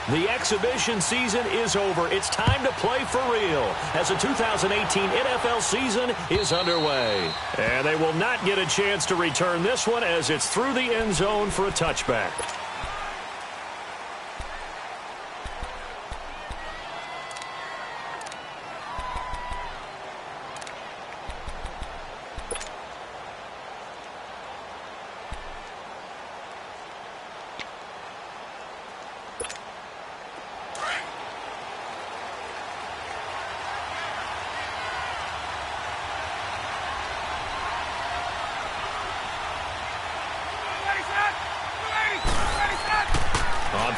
The exhibition season is over. It's time to play for real as the 2018 NFL season is underway. And they will not get a chance to return this one as it's through the end zone for a touchback.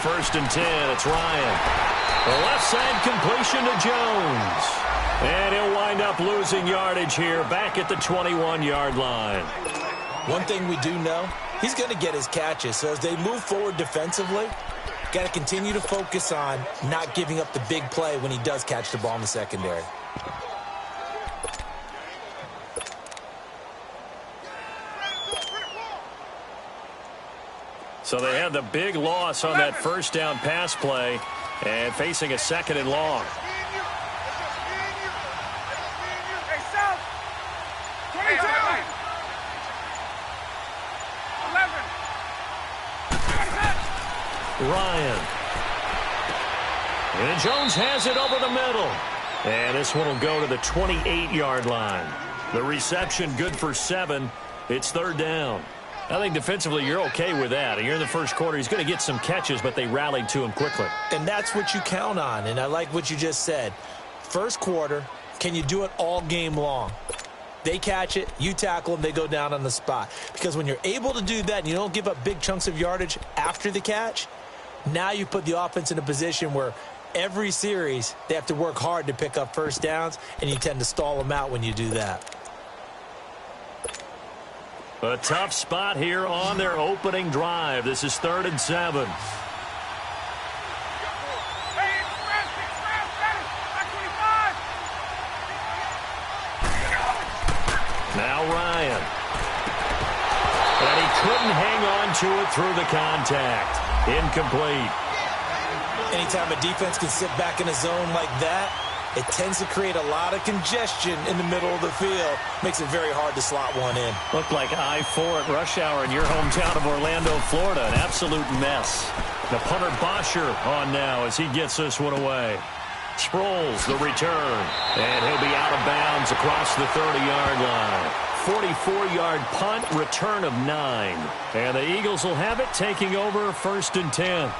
First and 10, it's Ryan. The left side completion to Jones. And he'll wind up losing yardage here back at the 21-yard line. One thing we do know, he's going to get his catches. So as they move forward defensively, got to continue to focus on not giving up the big play when he does catch the ball in the secondary. So they have the big loss on that first down pass play and facing a second and long. Ryan. And Jones has it over the middle. And this one will go to the 28-yard line. The reception good for 7. It's third down. I think defensively you're okay with that. Here in the first quarter, he's going to get some catches, but they rallied to him quickly. And that's what you count on, and I like what you just said. First quarter, can you do it all game long? They catch it, you tackle them, they go down on the spot. Because when you're able to do that and you don't give up big chunks of yardage after the catch, now you put the offense in a position where every series they have to work hard to pick up first downs, and you tend to stall them out when you do that. A tough spot here on their opening drive. This is 3rd and 7. Now Ryan. And he couldn't hang on to it through the contact. Incomplete. Anytime a defense can sit back in a zone like that, it tends to create a lot of congestion in the middle of the field. Makes it very hard to slot one in. Looked like I-4 at rush hour in your hometown of Orlando, Florida. An absolute mess. The punter Bosher on now as he gets this one away. Sproles, the return. And he'll be out of bounds across the 30-yard line. 44-yard punt, return of 9. And the Eagles will have it, taking over 1st and 10.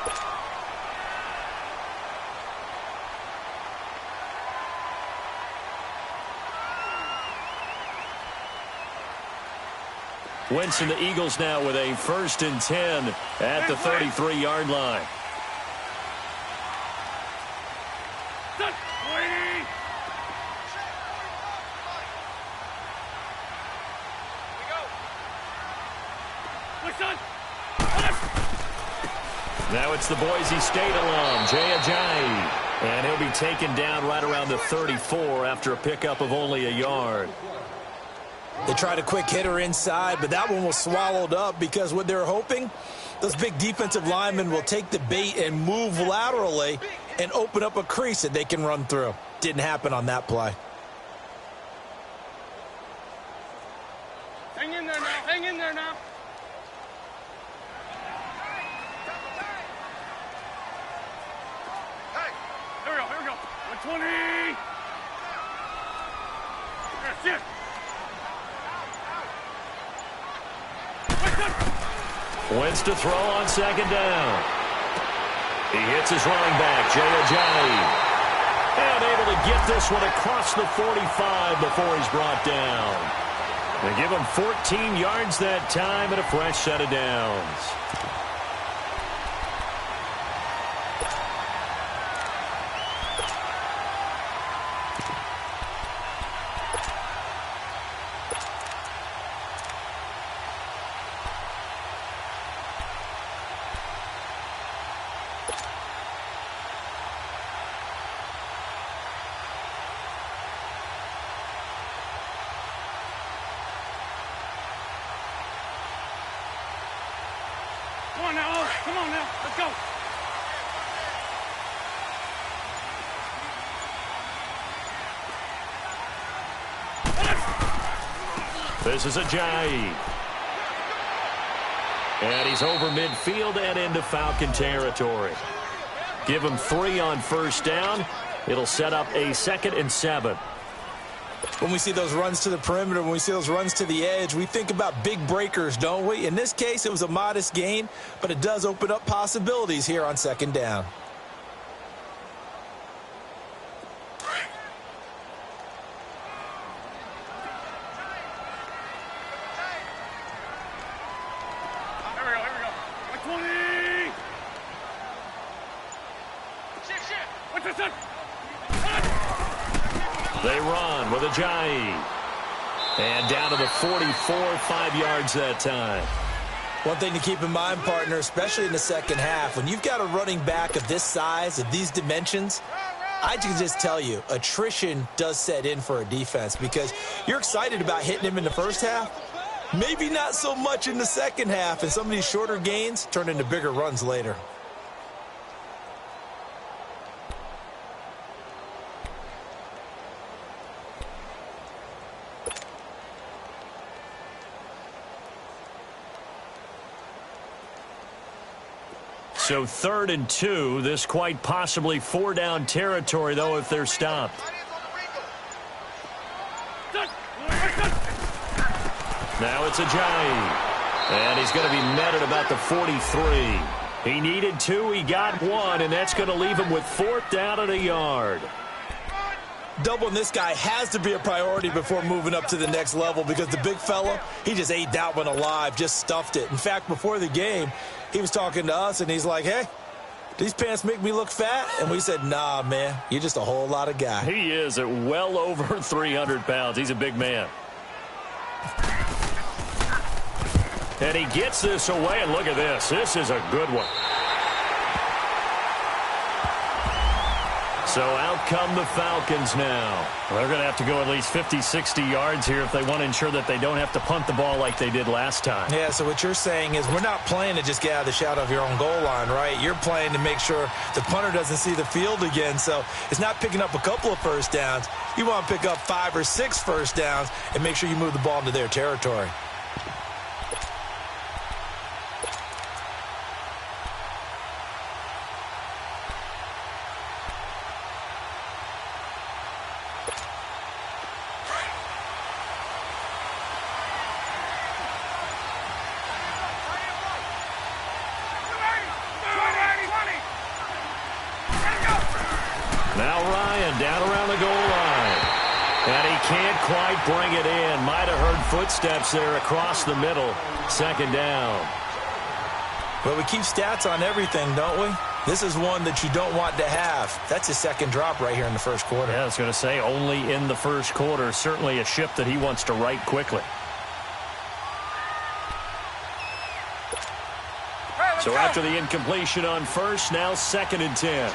Wentz and the Eagles now with a 1st and 10 at the 33-yard line. Now it's the Boise State alum, Jay Ajayi. And he'll be taken down right around the 34 after a pickup of only a yard. They tried a quick hitter inside, but that one was swallowed up because what they're hoping, those big defensive linemen will take the bait and move laterally and open up a crease that they can run through. Didn't happen on that play. Hang in there now. Hang in there now. Hey, here we go. Here we go. 120. That's it. Wentz to throw on 2nd down. He hits his running back, Jay Ajayi. And able to get this one across the 45 before he's brought down. They give him 14 yards that time and a fresh set of downs. Come on now, let's go. This is Ajayi. And he's over midfield and into Falcon territory. Give him 3 on first down. It'll set up a 2nd and 7. When we see those runs to the perimeter, when we see those runs to the edge, we think about big breakers, don't we? In this case, it was a modest gain, but it does open up possibilities here on 2nd down. They run with Ajayi. And down to the 44, 5 yards that time. One thing to keep in mind, partner, especially in the second half, when you've got a running back of this size, of these dimensions, I can just tell you, attrition does set in for a defense because you're excited about hitting him in the first half. Maybe not so much in the second half, and some of these shorter gains turn into bigger runs later. So 3rd and 2, this quite possibly 4-down territory, though, if they're stopped. Now it's Ajayi. And he's going to be met at about the 43. He needed 2, he got 1, and that's going to leave him with 4th down and a yard. Doubling this guy has to be a priority before moving up to the next level because the big fella, he just ate that one alive, just stuffed it. In fact, before the game, he was talking to us, and he's like, hey, these pants make me look fat? And we said, nah, man, you're just a whole lot of guy. He is at well over 300 pounds. He's a big man. And he gets this away, and look at this. This is a good one. So out come the Falcons now. They're going to have to go at least 50, 60 yards here if they want to ensure that they don't have to punt the ball like they did last time. Yeah, so what you're saying is we're not playing to just get out of the shadow of your own goal line, right? You're playing to make sure the punter doesn't see the field again. So it's not picking up a couple of first downs. You want to pick up 5 or 6 first downs and make sure you move the ball into their territory. Now Ryan down around the goal line. And he can't quite bring it in. Might have heard footsteps there across the middle. 2nd down. But we keep stats on everything, don't we? This is one that you don't want to have. That's his 2nd drop right here in the first quarter. Yeah, I was going to say only in the first quarter. Certainly a ship that he wants to right quickly. So after the incompletion on first, now 2nd and 10.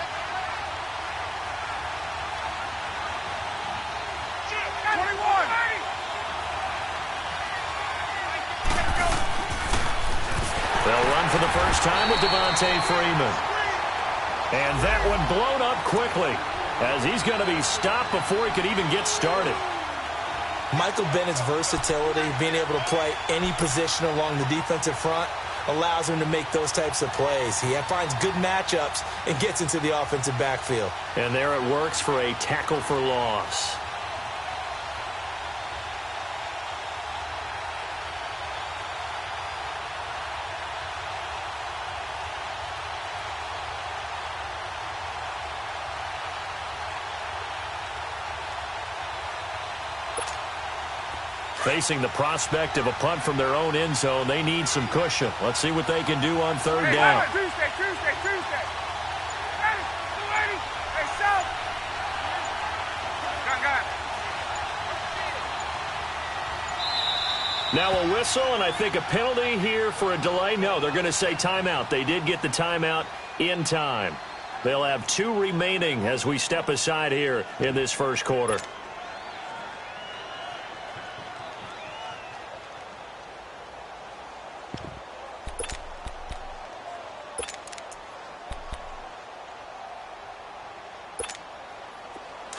For the first time with Devontae Freeman. And that one blown up quickly as he's going to be stopped before he could even get started. Michael Bennett's versatility, being able to play any position along the defensive front, allows him to make those types of plays. He finds good matchups and gets into the offensive backfield. And there it works for a tackle for loss. Facing the prospect of a punt from their own end zone, they need some cushion. Let's see what they can do on 3rd down. Tuesday. Hey, South. Now a whistle, and I think a penalty here for a delay. No, they're going to say timeout. They did get the timeout in time. They'll have 2 remaining as we step aside here in this first quarter.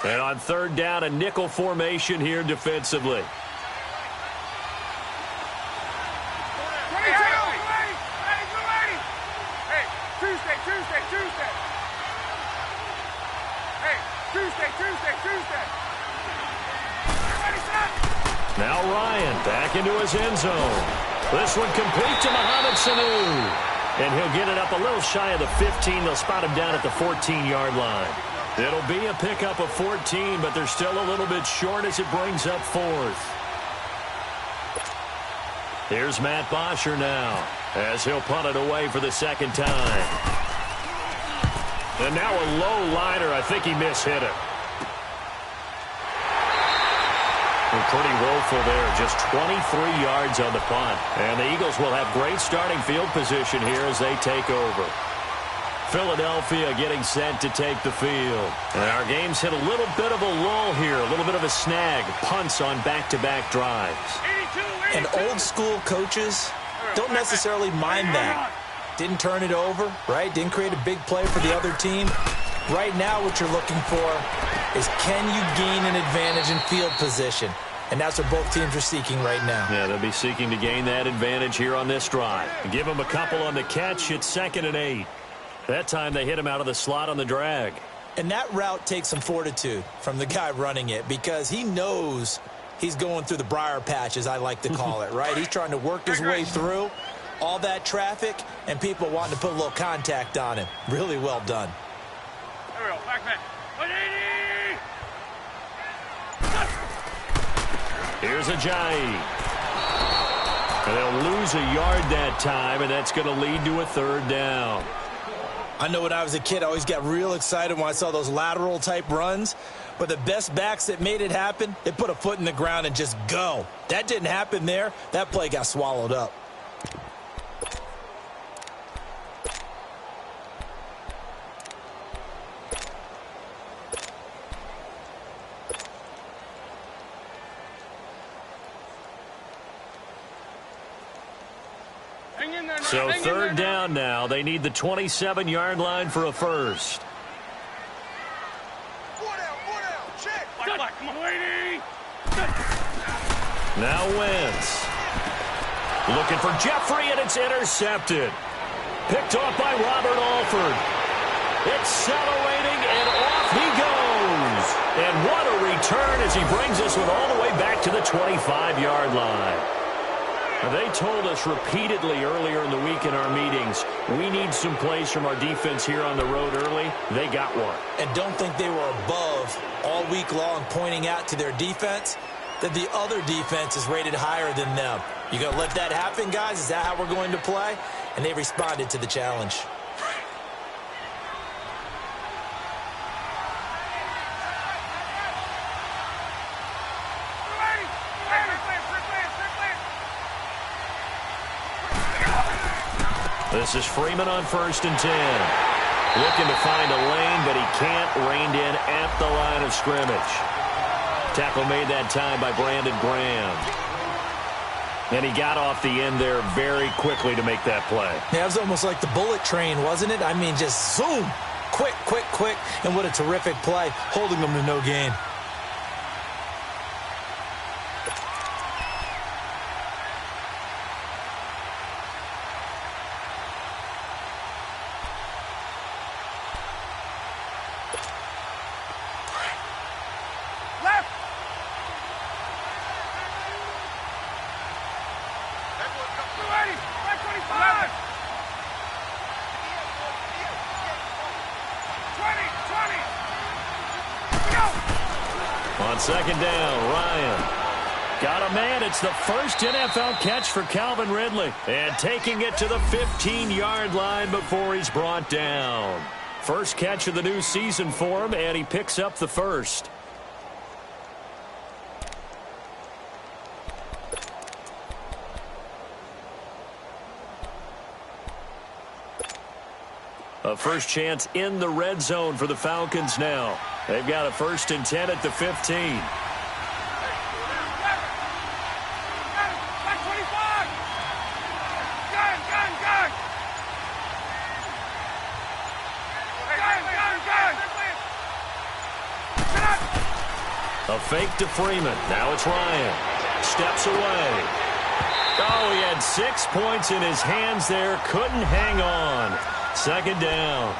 And on 3rd down, a nickel formation here defensively. Tuesday. Ready, set. Now Ryan back into his end zone. This one complete to Mohamed Sanu. And he'll get it up a little shy of the 15. They'll spot him down at the 14-yard line. It'll be a pickup of 14, but they're still a little bit short as it brings up fourth. Here's Matt Bosher now as he'll punt it away for the second time. And now a low liner. I think he mishit it. Pretty woeful there. Just 23 yards on the punt. And the Eagles will have great starting field position here as they take over. Philadelphia getting set to take the field. And our game's hit a little bit of a lull here. A little bit of a snag. Punts on back-to-back drives. 82. And old-school coaches don't necessarily mind that. Didn't turn it over, right? Didn't create a big play for the other team. Right now what you're looking for is, can you gain an advantage in field position? And that's what both teams are seeking right now. Yeah, they'll be seeking to gain that advantage here on this drive. Give them a couple on the catch. It's 2nd and 8. That time they hit him out of the slot on the drag. And that route takes some fortitude from the guy running it, because he knows he's going through the briar patch, as I like to call it, right? He's trying to work his way through all that traffic and people wanting to put a little contact on him. Really well done. There we go. Back man. 180. Here's Ajayi. And they'll lose a yard that time, and that's going to lead to a 3rd down. I know when I was a kid, I always got real excited when I saw those lateral-type runs. But the best backs that made it happen, they put a foot in the ground and just go. That didn't happen there. That play got swallowed up. So 3rd down now. They need the 27-yard line for a first. Check. Come on, lady. Now Wentz. Looking for Jeffrey, and it's intercepted. Picked off by Robert Alford. Accelerating, and off he goes. And what a return as he brings this one all the way back to the 25-yard line. They told us repeatedly earlier in the week in our meetings, we need some plays from our defense here on the road early. They got one. And don't think they were above all week long, pointing out to their defense that the other defense is rated higher than them. You going to let that happen, guys? Is that how we're going to play? And they responded to the challenge. This is Freeman on 1st and 10. Looking to find a lane, but he can't. Reined in at the line of scrimmage. Tackle made that time by Brandon Graham. And he got off the end there very quickly to make that play. Yeah, it was almost like the bullet train, wasn't it? I mean, just zoom. Quick. And what a terrific play, holding them to no gain. On 2nd down, Ryan. Got a man. It's the first NFL catch for Calvin Ridley. And taking it to the 15-yard line before he's brought down. First catch of the new season for him, and he picks up the first. A first chance in the red zone for the Falcons now. They've got a 1st and 10 at the 15. A fake to Freeman. Now it's Ryan. Steps away. Oh, he had 6 points in his hands there. Couldn't hang on. 2nd down.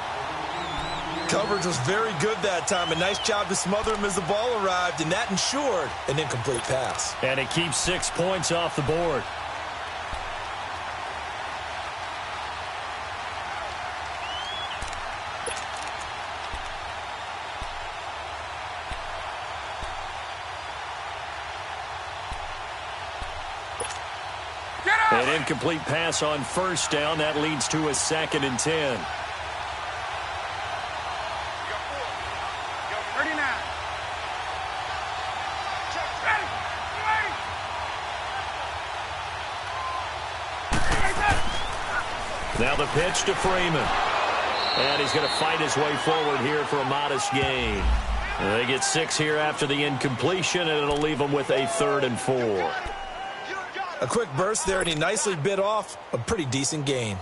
Coverage was very good that time. A nice job to smother him as the ball arrived, and that ensured an incomplete pass. And it keeps 6 points off the board. An incomplete pass on first down. That leads to a 2nd and 10. Now the pitch to Freeman. And he's going to fight his way forward here for a modest gain. They get 6 here after the incompletion, and it'll leave them with a 3rd and 4. A quick burst there, and he nicely bit off a pretty decent gain.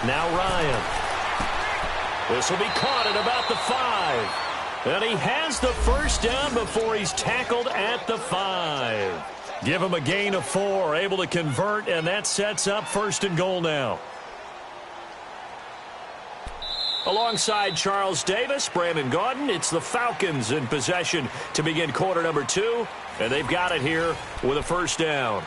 Now Ryan. This will be caught at about the 5. And he has the first down before he's tackled at the 5. Give him a gain of 4, able to convert, and that sets up 1st and goal now. Alongside Charles Davis, Brandon Gaudin, it's the Falcons in possession to begin quarter number 2, and they've got it here with a first down.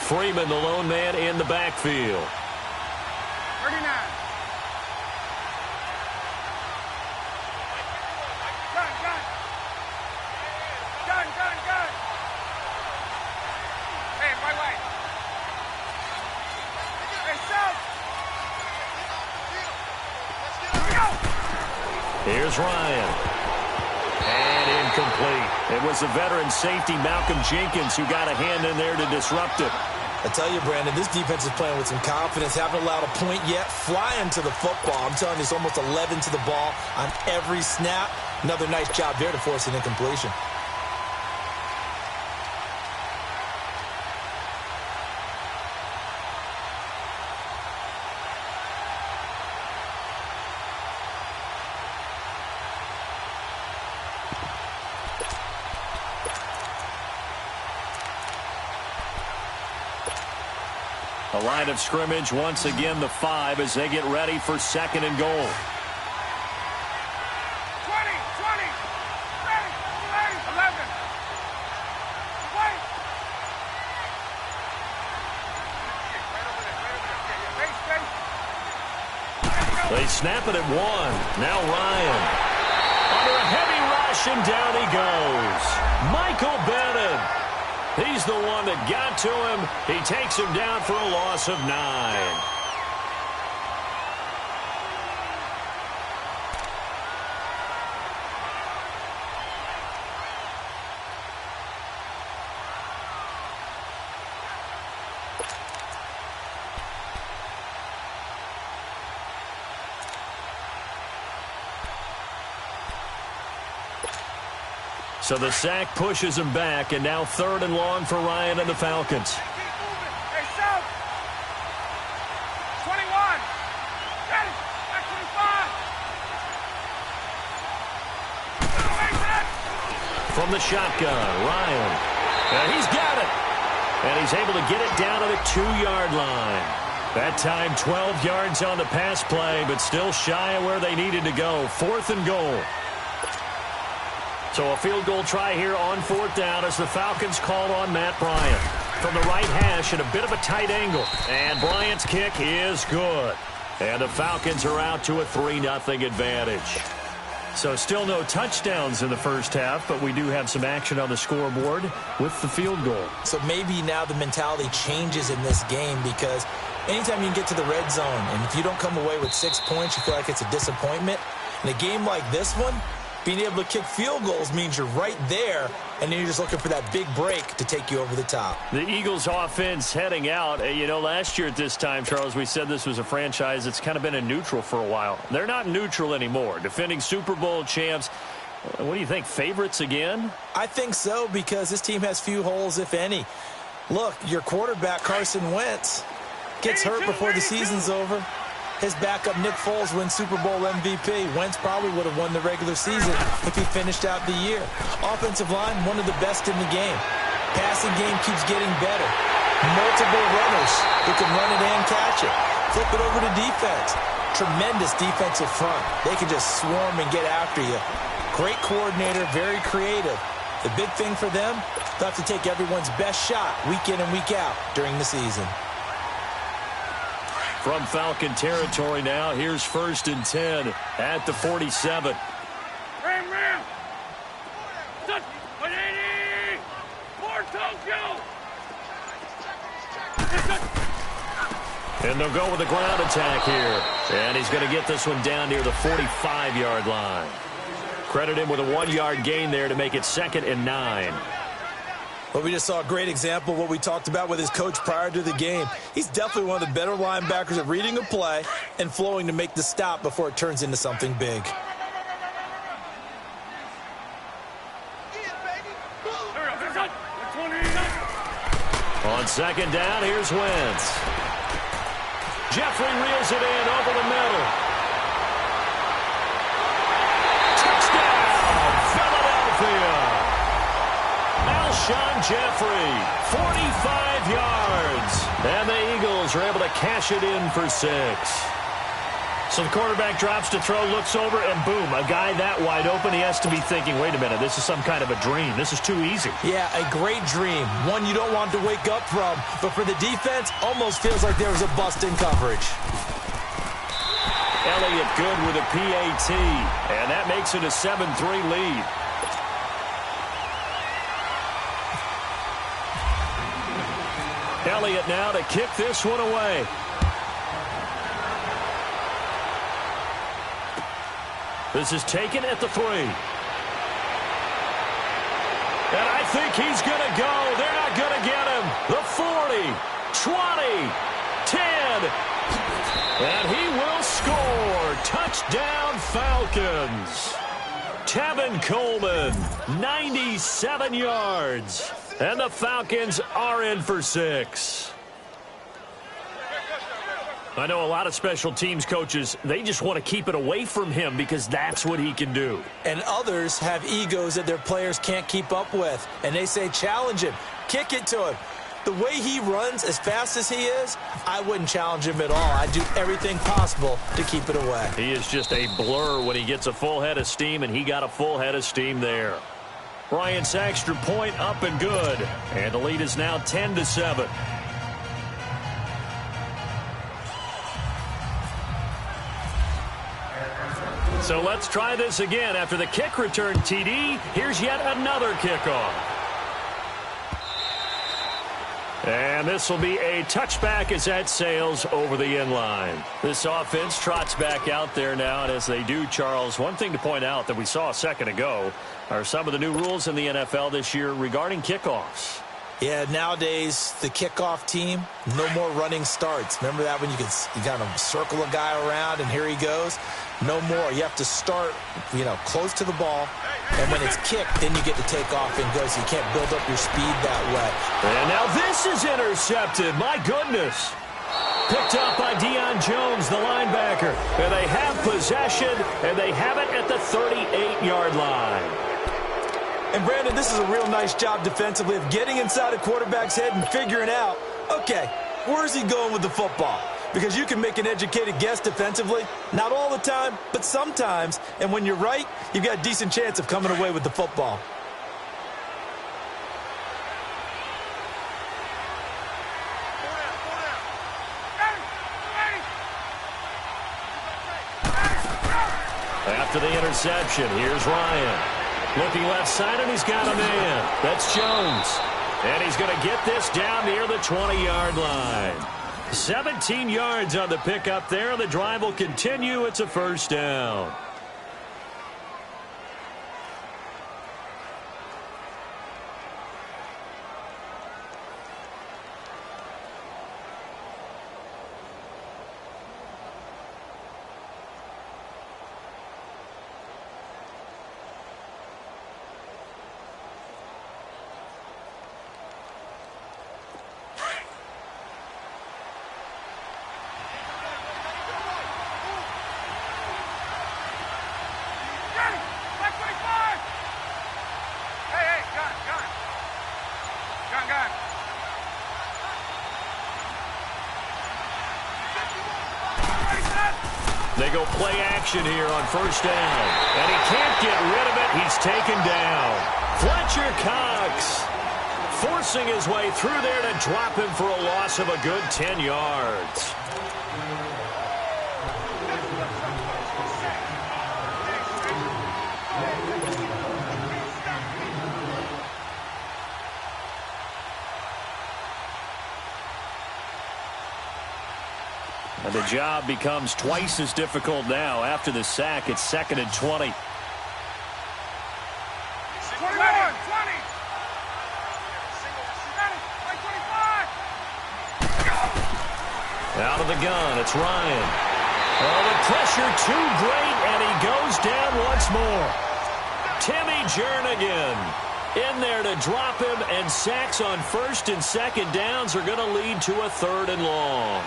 Freeman, the lone man in the backfield. 39. Gun. Hey, right. Hey, south. Here's Ryan. And incomplete. It was the veteran safety Malcolm Jenkins who got a hand in there to disrupt it. I tell you, Brandon, this defense is playing with some confidence. Haven't allowed a point yet. Flying to the football. I'm telling you, it's almost 11 to the ball on every snap. Another nice job there to force an incompletion. The line of scrimmage, once again, the 5 as they get ready for 2nd and goal. 20. Ready. 11. Wait. They snap it at 1. Now Ryan. Under a heavy rush, and down he goes. Michael Bennett. He's the one that got to him. He takes him down for a loss of 9. So the sack pushes him back, and now 3rd and long for Ryan and the Falcons. Hey, south. 21. Ready. Back 25. From the shotgun, Ryan. And he's got it. And he's able to get it down to the 2-yard line. That time 12 yards on the pass play, but still shy of where they needed to go. 4th and goal. So a field goal try here on 4th down as the Falcons call on Matt Bryant. From the right hash at a bit of a tight angle. And Bryant's kick is good. And the Falcons are out to a 3-0 advantage. So still no touchdowns in the first half, but we do have some action on the scoreboard with the field goal. So maybe now the mentality changes in this game, because anytime you can get to the red zone, and if you don't come away with 6 points, you feel like it's a disappointment. In a game like this one, being able to kick field goals means you're right there, and then you're just looking for that big break to take you over the top. The Eagles offense heading out. You know, last year at this time, Charles, we said this was a franchise that's kind of been in neutral for a while. They're not neutral anymore. Defending Super Bowl champs. What do you think, favorites again? I think so, because this team has few holes, if any. Look, your quarterback, Carson Wentz, gets hurt before the season's over. His backup, Nick Foles, wins Super Bowl MVP. Wentz probably would have won the regular season if he finished out the year. Offensive line, one of the best in the game. Passing game keeps getting better. Multiple runners who can run it and catch it. Flip it over to defense. Tremendous defensive front. They can just swarm and get after you. Great coordinator, very creative. The big thing for them, they'll have to take everyone's best shot week in and week out during the season. From Falcon territory now, here's 1st and 10 at the 47. Ram! Touch! 180! More Tokyo! And they'll go with the ground attack here. And he's going to get this one down near the 45-yard line. Credit him with a 1-yard gain there to make it 2nd and 9. Well, we just saw a great example of what we talked about with his coach prior to the game. He's definitely one of the better linebackers at reading a play and flowing to make the stop before it turns into something big. On 2nd down, here's Wentz. Jeffrey reels it in over the middle. Touchdown, Philadelphia. Alshon Jeffrey, 45 yards. And the Eagles are able to cash it in for 6. So the quarterback drops to throw, looks over, and boom, a guy that wide open, he has to be thinking, wait a minute, this is some kind of a dream. This is too easy. Yeah, a great dream. One you don't want to wake up from. But for the defense, almost feels like there was a bust in coverage. Elliott good with a PAT, and that makes it a 7-3 lead. Elliott now to kick this one away. This is taken at the 3. And I think he's going to go. They're not going to get him. The 40, 20, 10. And he will score. Touchdown, Falcons. Tevin Coleman, 97 yards. And the Falcons are in for 6. I know a lot of special teams coaches, they just want to keep it away from him because that's what he can do. And others have egos that their players can't keep up with. And they say, challenge him, kick it to him. The way he runs as fast as he is, I wouldn't challenge him at all. I'd do everything possible to keep it away. He is just a blur when he gets a full head of steam, and he got a full head of steam there. Ryan Saxter point up and good. And the lead is now 10-7. So let's try this again. After the kick return TD, here's yet another kickoff. And this will be a touchback as that sails over the end line. This offense trots back out there now, and as they do, Charles, one thing to point out that we saw a second ago are some of the new rules in the NFL this year regarding kickoffs. Yeah, nowadays, the kickoff team, no more running starts. Remember that when you kind of circle a guy around and here he goes? No more. You have to start, close to the ball. And when it's kicked, then you get to take off and go, so you can't build up your speed that way. And now this is intercepted. My goodness. Picked up by Deion Jones, the linebacker. And they have possession, and they have it at the 38-yard line. And, Brandon, this is a real nice job defensively of getting inside a quarterback's head and figuring out, okay, where's he going with the football? Because you can make an educated guess defensively. Not all the time, but sometimes. And when you're right, you've got a decent chance of coming away with the football. After the interception, here's Ryan. Looking left side, and he's got a man. That's Jones. And he's going to get this down near the 20-yard line. 17 yards on the pickup there. The drive will continue. It's a first down. They go play action here on first down. And he can't get rid of it. He's taken down. Fletcher Cox forcing his way through there to drop him for a loss of a good 10 yards. And the job becomes twice as difficult now. After the sack, it's 2nd and 20. 21, 20. Out of the gun, it's Ryan. Oh, the pressure too great, and he goes down once more. Timmy Jernigan in there to drop him, and sacks on 1st and 2nd downs are going to lead to a 3rd and long.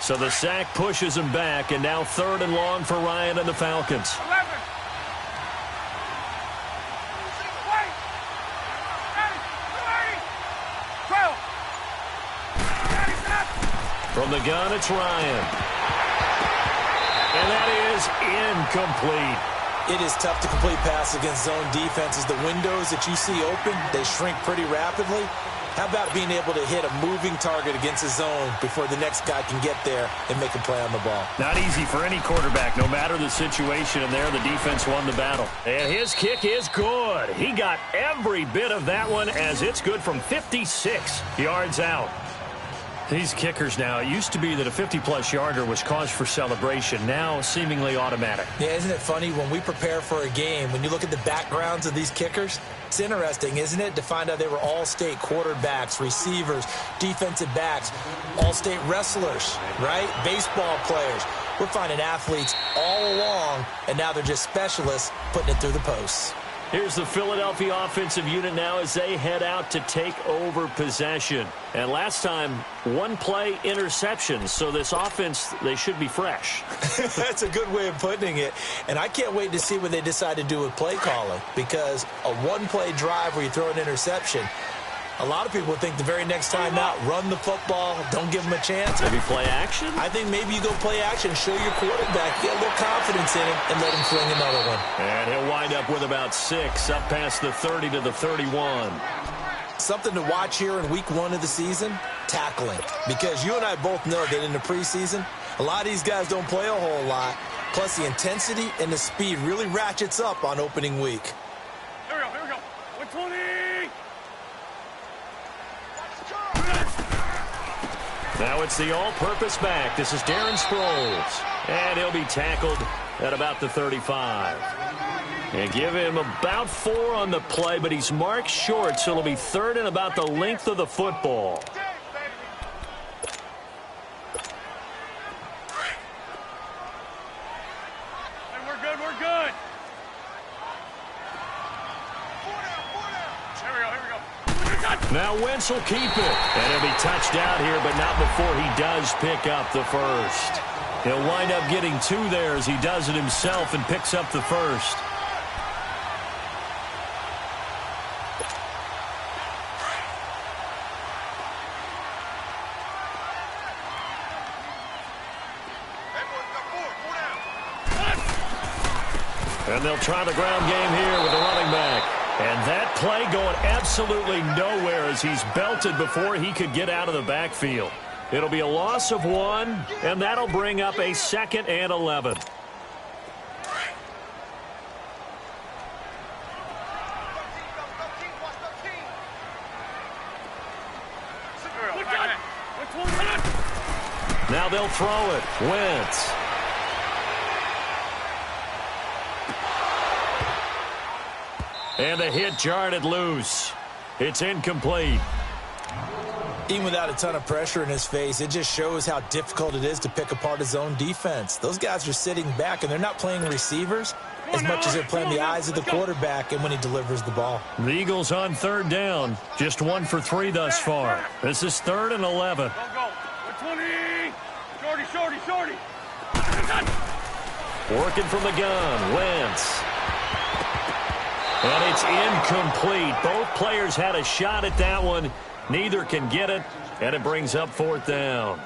So the sack pushes him back, and now 3rd and long for Ryan and the Falcons. 11. From the gun, it's Ryan. And that is incomplete. It is tough to complete pass against zone defenses. The windows that you see open, they shrink pretty rapidly. How about being able to hit a moving target against a zone before the next guy can get there and make a play on the ball? Not easy for any quarterback, no matter the situation. And there, the defense won the battle. And his kick is good. He got every bit of that one, as it's good from 56 yards out. These kickers now, it used to be that a 50-plus yarder was cause for celebration. Now, seemingly automatic. Yeah, isn't it funny when we prepare for a game, when you look at the backgrounds of these kickers? It's interesting, isn't it, to find out they were all-state quarterbacks, receivers, defensive backs, all-state wrestlers, right? Baseball players. We're finding athletes all along, and now they're just specialists putting it through the posts. Here's the Philadelphia offensive unit now as they head out to take over possession. And last time, one play interception. So this offense, they should be fresh. That's a good way of putting it. And I can't wait to see what they decide to do with play calling, because a one-play drive where you throw an interception, a lot of people think the very next time out, run the football, don't give them a chance. Maybe play action? I think maybe you go play action, show your quarterback, get a little confidence in him, and let him fling another one. And he'll wind up with about 6, up past the 30 to the 31. Something to watch here in week 1 of the season, tackling. Because you and I both know that in the preseason, a lot of these guys don't play a whole lot. Plus, the intensity and the speed really ratchets up on opening week. Here we go. 120. Now it's the all-purpose back. This is Darren Sproles. And he'll be tackled at about the 35. And give him about 4 on the play, but he's marked short, so it'll be 3rd and about the length of the football. Hey, we're good. Here we go. Now Wentz will keep it. And he'll be touched out here, but not before he does pick up the first. He'll wind up getting 2 there as he does it himself and picks up the first. And they'll try the ground game here with the running back. And that play going absolutely nowhere as he's belted before he could get out of the backfield. It'll be a loss of 1, and that'll bring up a 2nd and 11. Now they'll throw it. Wentz. And the hit jarred it loose. It's incomplete. Even without a ton of pressure in his face, it just shows how difficult it is to pick apart his own defense. Those guys are sitting back, and they're not playing receivers as much as they're playing the eyes of the quarterback and when he delivers the ball. The Eagles on 3rd down. Just 1 for 3 thus far. This is 3rd and 11. Go. 20. Shorty. Working from the gun. Wentz. And it's incomplete. Both players had a shot at that one. Neither can get it, and it brings up 4th down.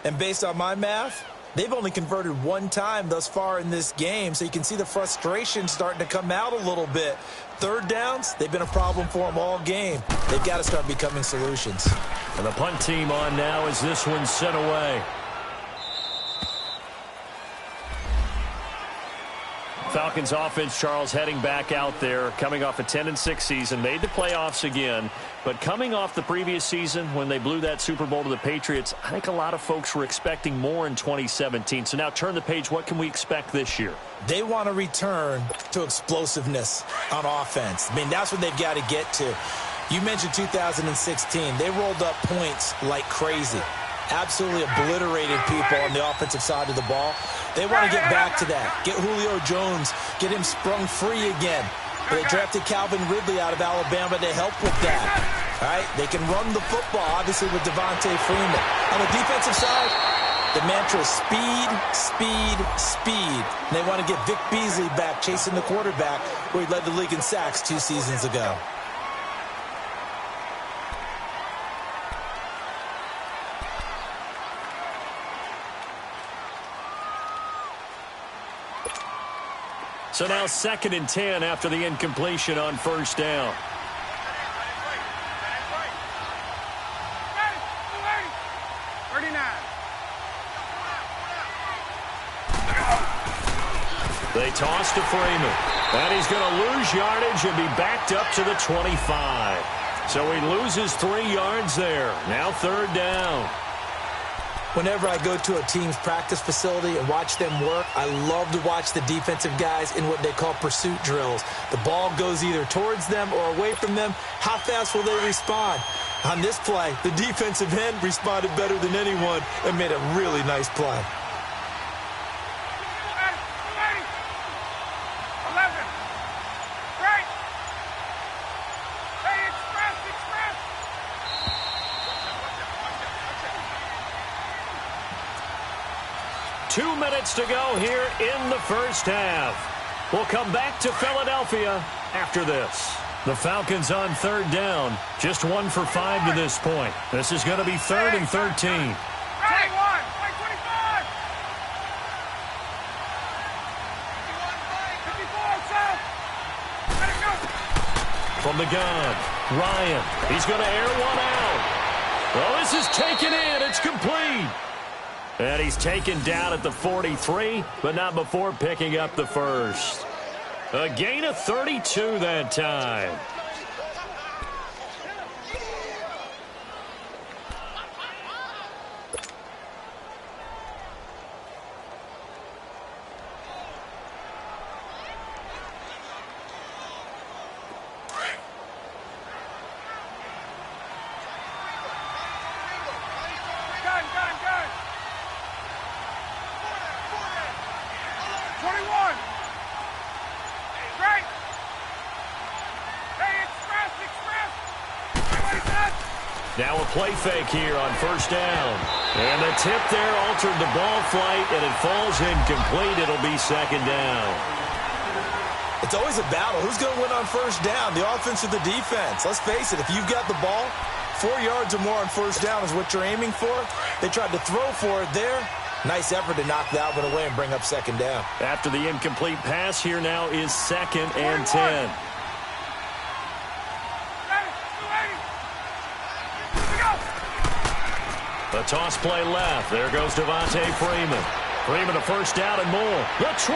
And based on my math, they've only converted 1 time thus far in this game, so you can see the frustration starting to come out a little bit. 3rd downs, they've been a problem for them all game. They've got to start becoming solutions. And the punt team on now as this one's sent away. Falcons offense, Charles, heading back out there, coming off a 10-6 season, made the playoffs again, but coming off the previous season when they blew that Super Bowl to the Patriots, I think a lot of folks were expecting more in 2017. So now turn the page. What can we expect this year? They want to return to explosiveness on offense. I mean, that's what they've got to get to. You mentioned 2016. They rolled up points like crazy. Absolutely obliterated people on the offensive side of the ball. They want to get back to that. Get Julio Jones, get him sprung free again. They drafted Calvin Ridley out of Alabama to help with that. All right, they can run the football, obviously, with Devontae Freeman. On the defensive side, the mantra is speed, speed, speed. And they want to get Vic Beasley back chasing the quarterback where he led the league in sacks 2 seasons ago. So now 2nd and 10 after the incompletion on 1st down. They toss to Freeman. And he's going to lose yardage and be backed up to the 25. So he loses 3 yards there. Now 3rd down. Whenever I go to a team's practice facility and watch them work, I love to watch the defensive guys in what they call pursuit drills. The ball goes either towards them or away from them. How fast will they respond? On this play, the defensive end responded better than anyone and made a really nice play. 11. Right. Hey, express. Two minutes to go here in the 1st half. We'll come back to Philadelphia after this. The Falcons on 3rd down. Just 1 for 5 to this point. This is going to be 3rd and 13. 21. 25. From the gun, Ryan. He's going to air one out. Well, this is taken in. It's complete. And he's taken down at the 43, but not before picking up the 1st. A gain of 32 that time. Now a play fake here on 1st down. And the tip there altered the ball flight, and it falls incomplete. It'll be 2nd down. It's always a battle. Who's going to win on 1st down, the offense or the defense? Let's face it, if you've got the ball, 4 yards or more on 1st down is what you're aiming for. They tried to throw for it there. Nice effort to knock that one away and bring up second down. After the incomplete pass, here now is 2nd and 10. The toss play left. There goes Devontae Freeman. Freeman a first down and more. The 20.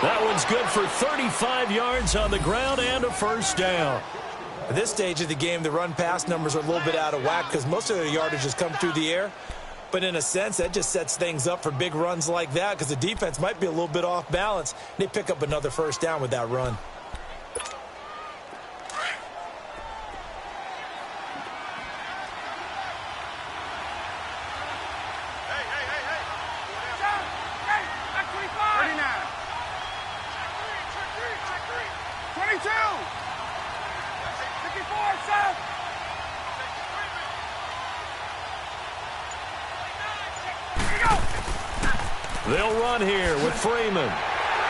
That one's good for 35 yards on the ground and a first down. At this stage of the game, the run-pass numbers are a little bit out of whack because most of the yardage has come through the air. But in a sense, that just sets things up for big runs like that because the defense might be a little bit off balance. They pick up another first down with that run. They'll run here with Freeman.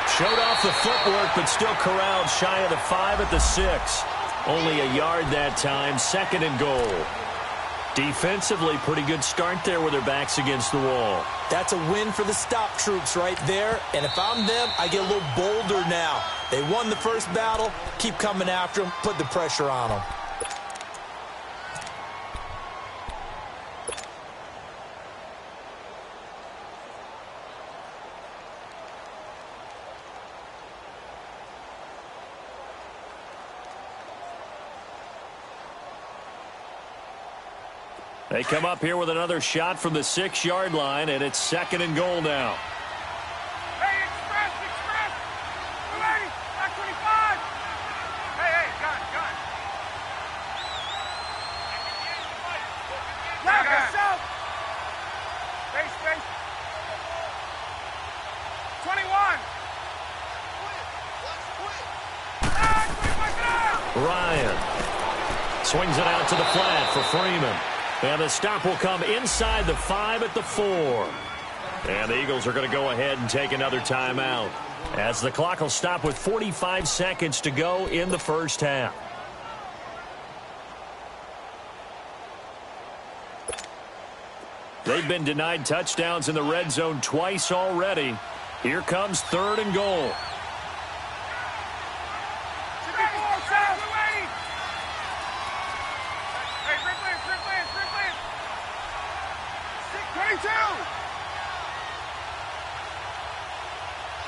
Showed off the footwork, but still corralled shy of the 5 at the 6. Only a yard that time, 2nd and goal. Defensively, pretty good start there with their backs against the wall. That's a win for the stop troops right there. And if I'm them, I get a little bolder now. They won the first battle. Keep coming after them. Put the pressure on them. They come up here with another shot from the 6-yard line, and it's 2nd and goal now. Hey, express! 280, back 25! Hey, gun! Left, south! Space! 21! Ryan swings it out to the flat for Freeman. And the stop will come inside the 5 at the 4. And the Eagles are going to go ahead and take another timeout as the clock will stop with 45 seconds to go in the first half. They've been denied touchdowns in the red zone twice already. Here comes 3rd and goal.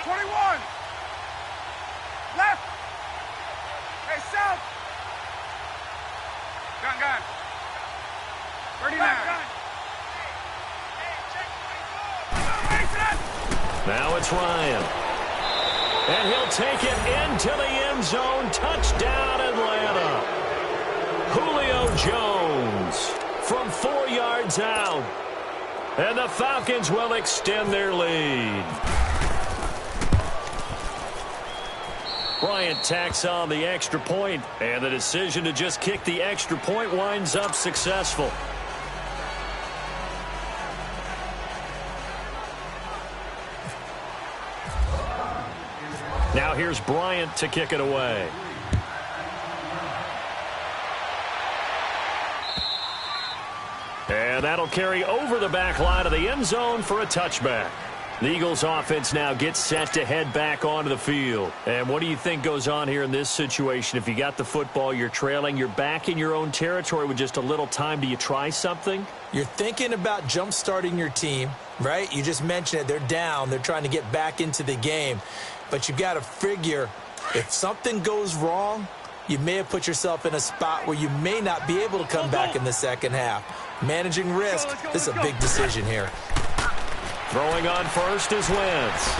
21! Left! Hey, south! Gun! 39! Now it's Ryan. And he'll take it into the end zone. Touchdown, Atlanta. Julio Jones from 4 yards out. And the Falcons will extend their lead. Bryant tacks on the extra point, and the decision to just kick the extra point winds up successful. Now here's Bryant to kick it away. And that'll carry over the back line of the end zone for a touchback. The Eagles offense now gets set to head back onto the field. And what do you think goes on here in this situation? If you got the football, you're trailing, you're back in your own territory with just a little time. Do you try something? You're thinking about jump-starting your team, right? You just mentioned it. They're down. They're trying to get back into the game. But you've got to figure if something goes wrong, you may have put yourself in a spot where you may not be able to come back in the second half. Managing risk, this is a big decision here. Throwing on first is Wentz.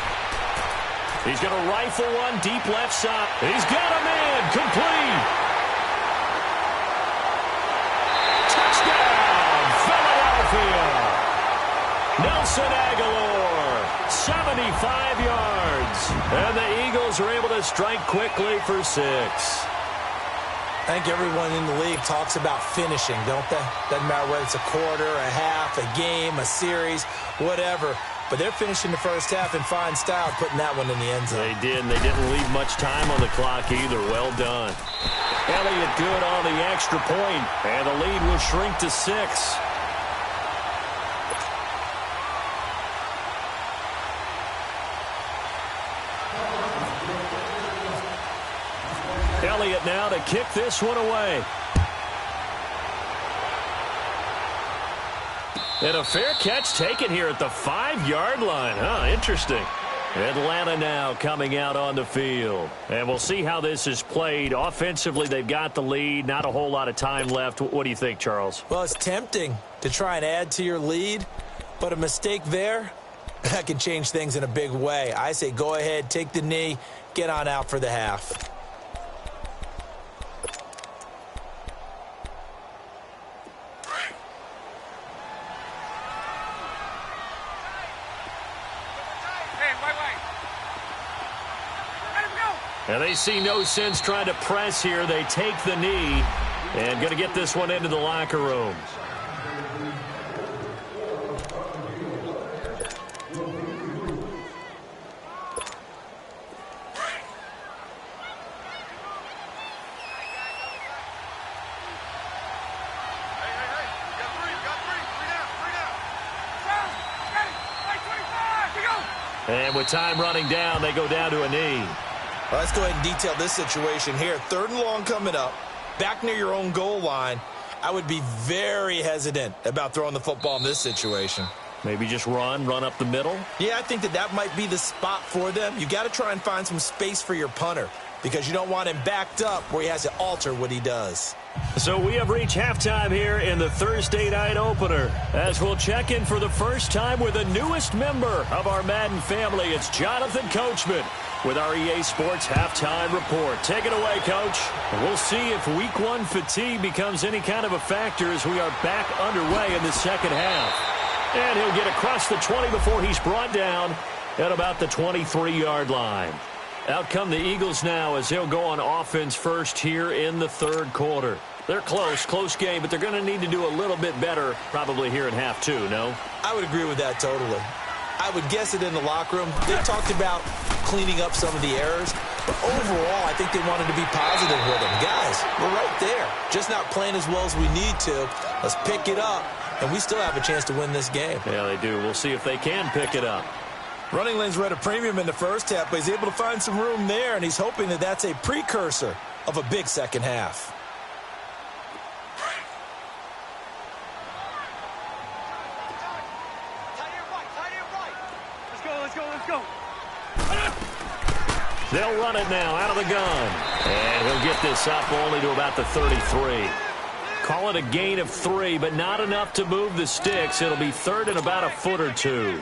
He's going to rifle one deep left side. He's got a man. Complete. Touchdown, Philadelphia. Nelson Aguilar, 75 yards. And the Eagles are able to strike quickly for 6. I think everyone in the league talks about finishing, don't they? Doesn't matter whether it's a quarter, a half, a game, a series, whatever. But they're finishing the first half in fine style, putting that one in the end zone. They did, and they didn't leave much time on the clock either. Well done. Elliott good on the extra point, and the lead will shrink to 6. Elliott now to kick this one away. And a fair catch taken here at the 5-yard line. Huh, interesting. Atlanta now coming out on the field. And we'll see how this is played. Offensively, they've got the lead. Not a whole lot of time left. What do you think, Charles? Well, it's tempting to try and add to your lead, but a mistake there, that can change things in a big way. I say go ahead, take the knee, get on out for the half. And they see no sense trying to press here. They take the knee and going to get this one into the locker room. And with time running down, they go down to a knee. Well, let's go ahead and detail this situation here. 3rd and long coming up, back near your own goal line. I would be very hesitant about throwing the football in this situation. Maybe just run up the middle? Yeah, I think that might be the spot for them. You got to try and find some space for your punter because you don't want him backed up where he has to alter what he does. So we have reached halftime here in the Thursday night opener. As we'll check in for the first time with the newest member of our Madden family, it's Jonathan Coachman with our EA Sports Halftime Report. Take it away, Coach. We'll see if Week 1 fatigue becomes any kind of a factor as we are back underway in the second half. And he'll get across the 20 before he's brought down at about the 23-yard line. Out come the Eagles now as they'll go on offense first here in the 3rd quarter. They're close game, but they're going to need to do a little bit better probably here in half 2, no? I would agree with that totally. I would guess it in the locker room. They talked about cleaning up some of the errors, but overall, I think they wanted to be positive with them. Guys, we're right there. Just not playing as well as we need to. Let's pick it up, and we still have a chance to win this game. Yeah, they do. We'll see if they can pick it up. Running lanes were at a premium in the first half, but he's able to find some room there, and he's hoping that that's a precursor of a big second half. Let's go. They'll run it now out of the gun. And he'll get this up only to about the 33. Call it a gain of 3, but not enough to move the sticks. It'll be 3rd and about a foot or 2.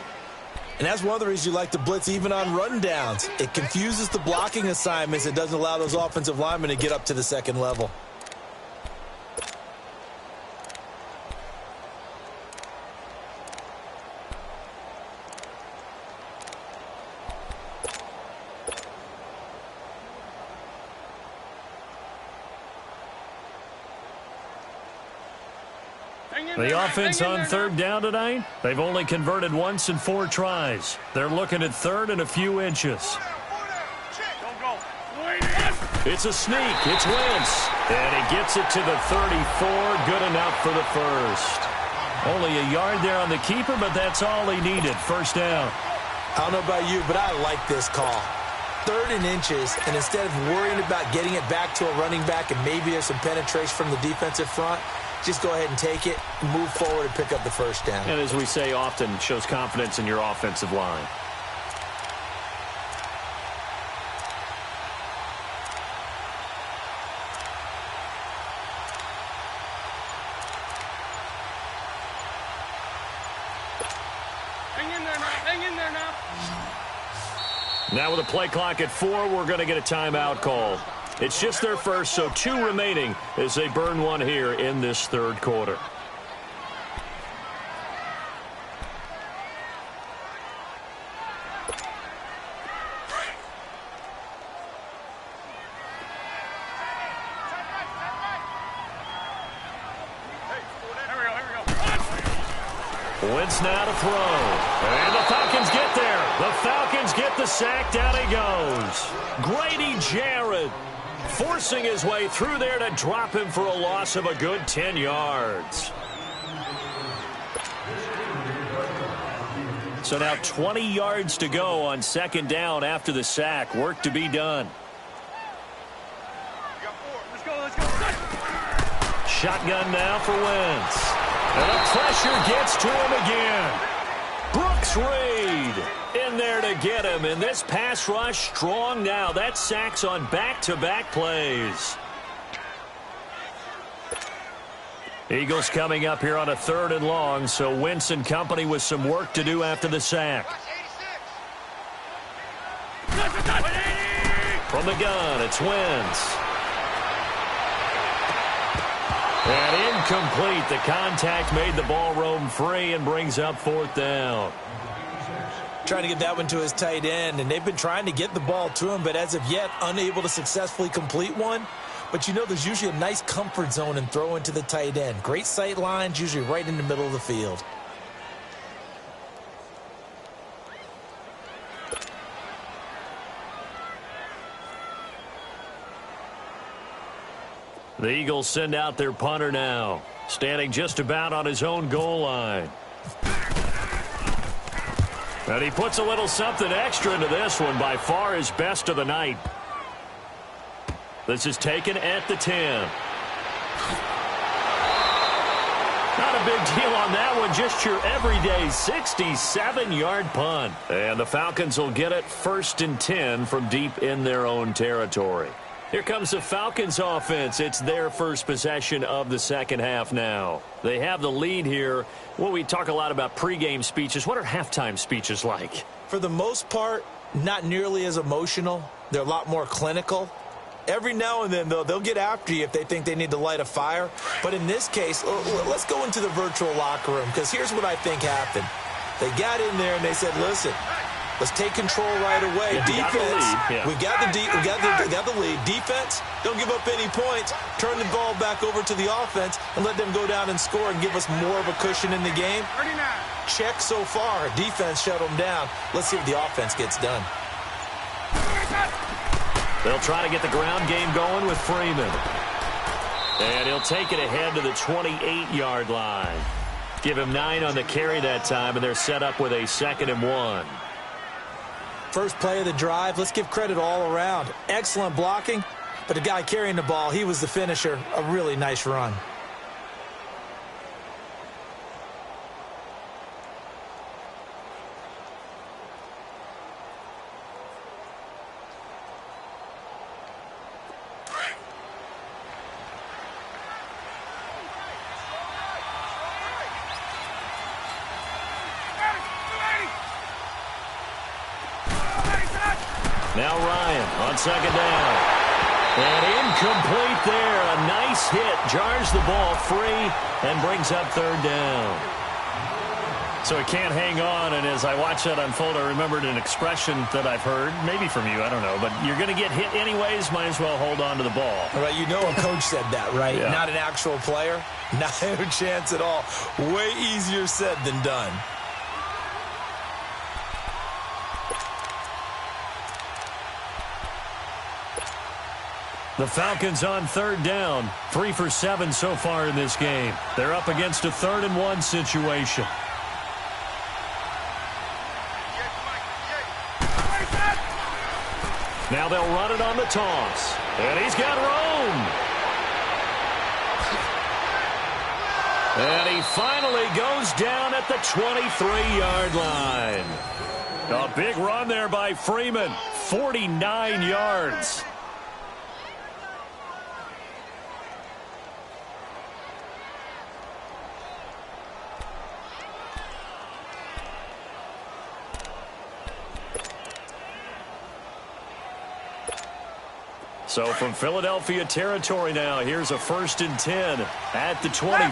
And that's one of the reasons you like to blitz even on rundowns. It confuses the blocking assignments. It doesn't allow those offensive linemen to get up to the second level. The offense on 3rd down tonight, they've only converted once in 4 tries. They're looking at 3rd and a few inches. It's a sneak. It's Wentz. And he gets it to the 34. Good enough for the first. Only a yard there on the keeper, but that's all he needed. First down. I don't know about you, but I like this call. 3rd and inches, and instead of worrying about getting it back to a running back and maybe there's some penetration from the defensive front, just go ahead and take it, move forward, and pick up the first down. And as we say often, shows confidence in your offensive line. Hang in there now. Now with a play clock at 4, we're going to get a timeout call. It's just their first, so 2 remaining as they burn one here in this 3rd quarter. Wentz now to throw. And the Falcons get there. The Falcons get the sack. Down he goes. Grady Jarrett forcing his way through there to drop him for a loss of a good 10 yards. So now 20 yards to go on 2nd down after the sack. Work to be done. shotgun now for Wentz. And the pressure gets to him again. Brooks Reed in there to get him. And this pass rush strong now. That's sacks on back-to-back plays. Eagles coming up here on a 3rd and long, so Wentz and company with some work to do after the sack. From the gun, it's Wentz. And incomplete. The contact made the ball roam free and brings up 4th down. Trying to get that one to his tight end, and they've been trying to get the ball to him, but as of yet, unable to successfully complete one. But you know there's usually a nice comfort zone in throwing to the tight end. Great sight lines, usually right in the middle of the field. The Eagles send out their punter now, standing just about on his own goal line. And he puts a little something extra into this one, by far his best of the night. This is taken at the 10. Not a big deal on that one, just your everyday 67-yard punt. And the Falcons will get it 1st and 10 from deep in their own territory. Here comes the Falcons offense. It's their first possession of the second half now. They have the lead here. Well, we talk a lot about pregame speeches. What are halftime speeches like? For the most part, not nearly as emotional. They're a lot more clinical. Every now and then, though, they'll get after you if they think they need to light a fire. But in this case, let's go into the virtual locker room, because here's what I think happened. They got in there and they said, listen, let's take control right away. Defense, we got the lead. Defense, don't give up any points. Turn the ball back over to the offense and let them go down and score and give us more of a cushion in the game. Check so far. Defense shut them down. Let's see if the offense gets done. They'll try to get the ground game going with Freeman. And he'll take it ahead to the 28-yard line. Give him 9 on the carry that time, and they're set up with a 2nd and 1. First play of the drive, let's give credit all around. Excellent blocking, but the guy carrying the ball, he was the finisher. A really nice run. Now Ryan on 2nd down. And incomplete there. A nice hit. Jars the ball free and brings up 3rd down. So it can't hang on, and as I watch that unfold, I remembered an expression that I've heard, maybe from you, I don't know, but you're going to get hit anyways, might as well hold on to the ball. All right, you know a coach said that, right? Yeah. Not an actual player. Not a chance at all. Way easier said than done. The Falcons on 3rd down. 3 for 7 so far in this game. They're up against a 3rd and 1 situation. Now they'll run it on the toss. And he's got room. And he finally goes down at the 23-yard line. A big run there by Freeman. 49 yards. So from Philadelphia territory now, here's a 1st and 10 at the 23.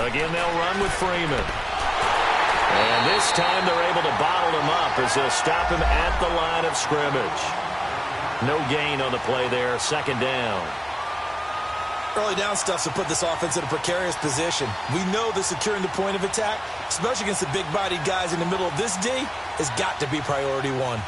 Again, they'll run with Freeman. And this time they're able to bottle him up as they'll stop him at the line of scrimmage. No gain on the play there, 2nd down. Early down stuff to put this offense in a precarious position. We know that securing the point of attack, especially against the big-bodied guys in the middle of this D, has got to be priority 1.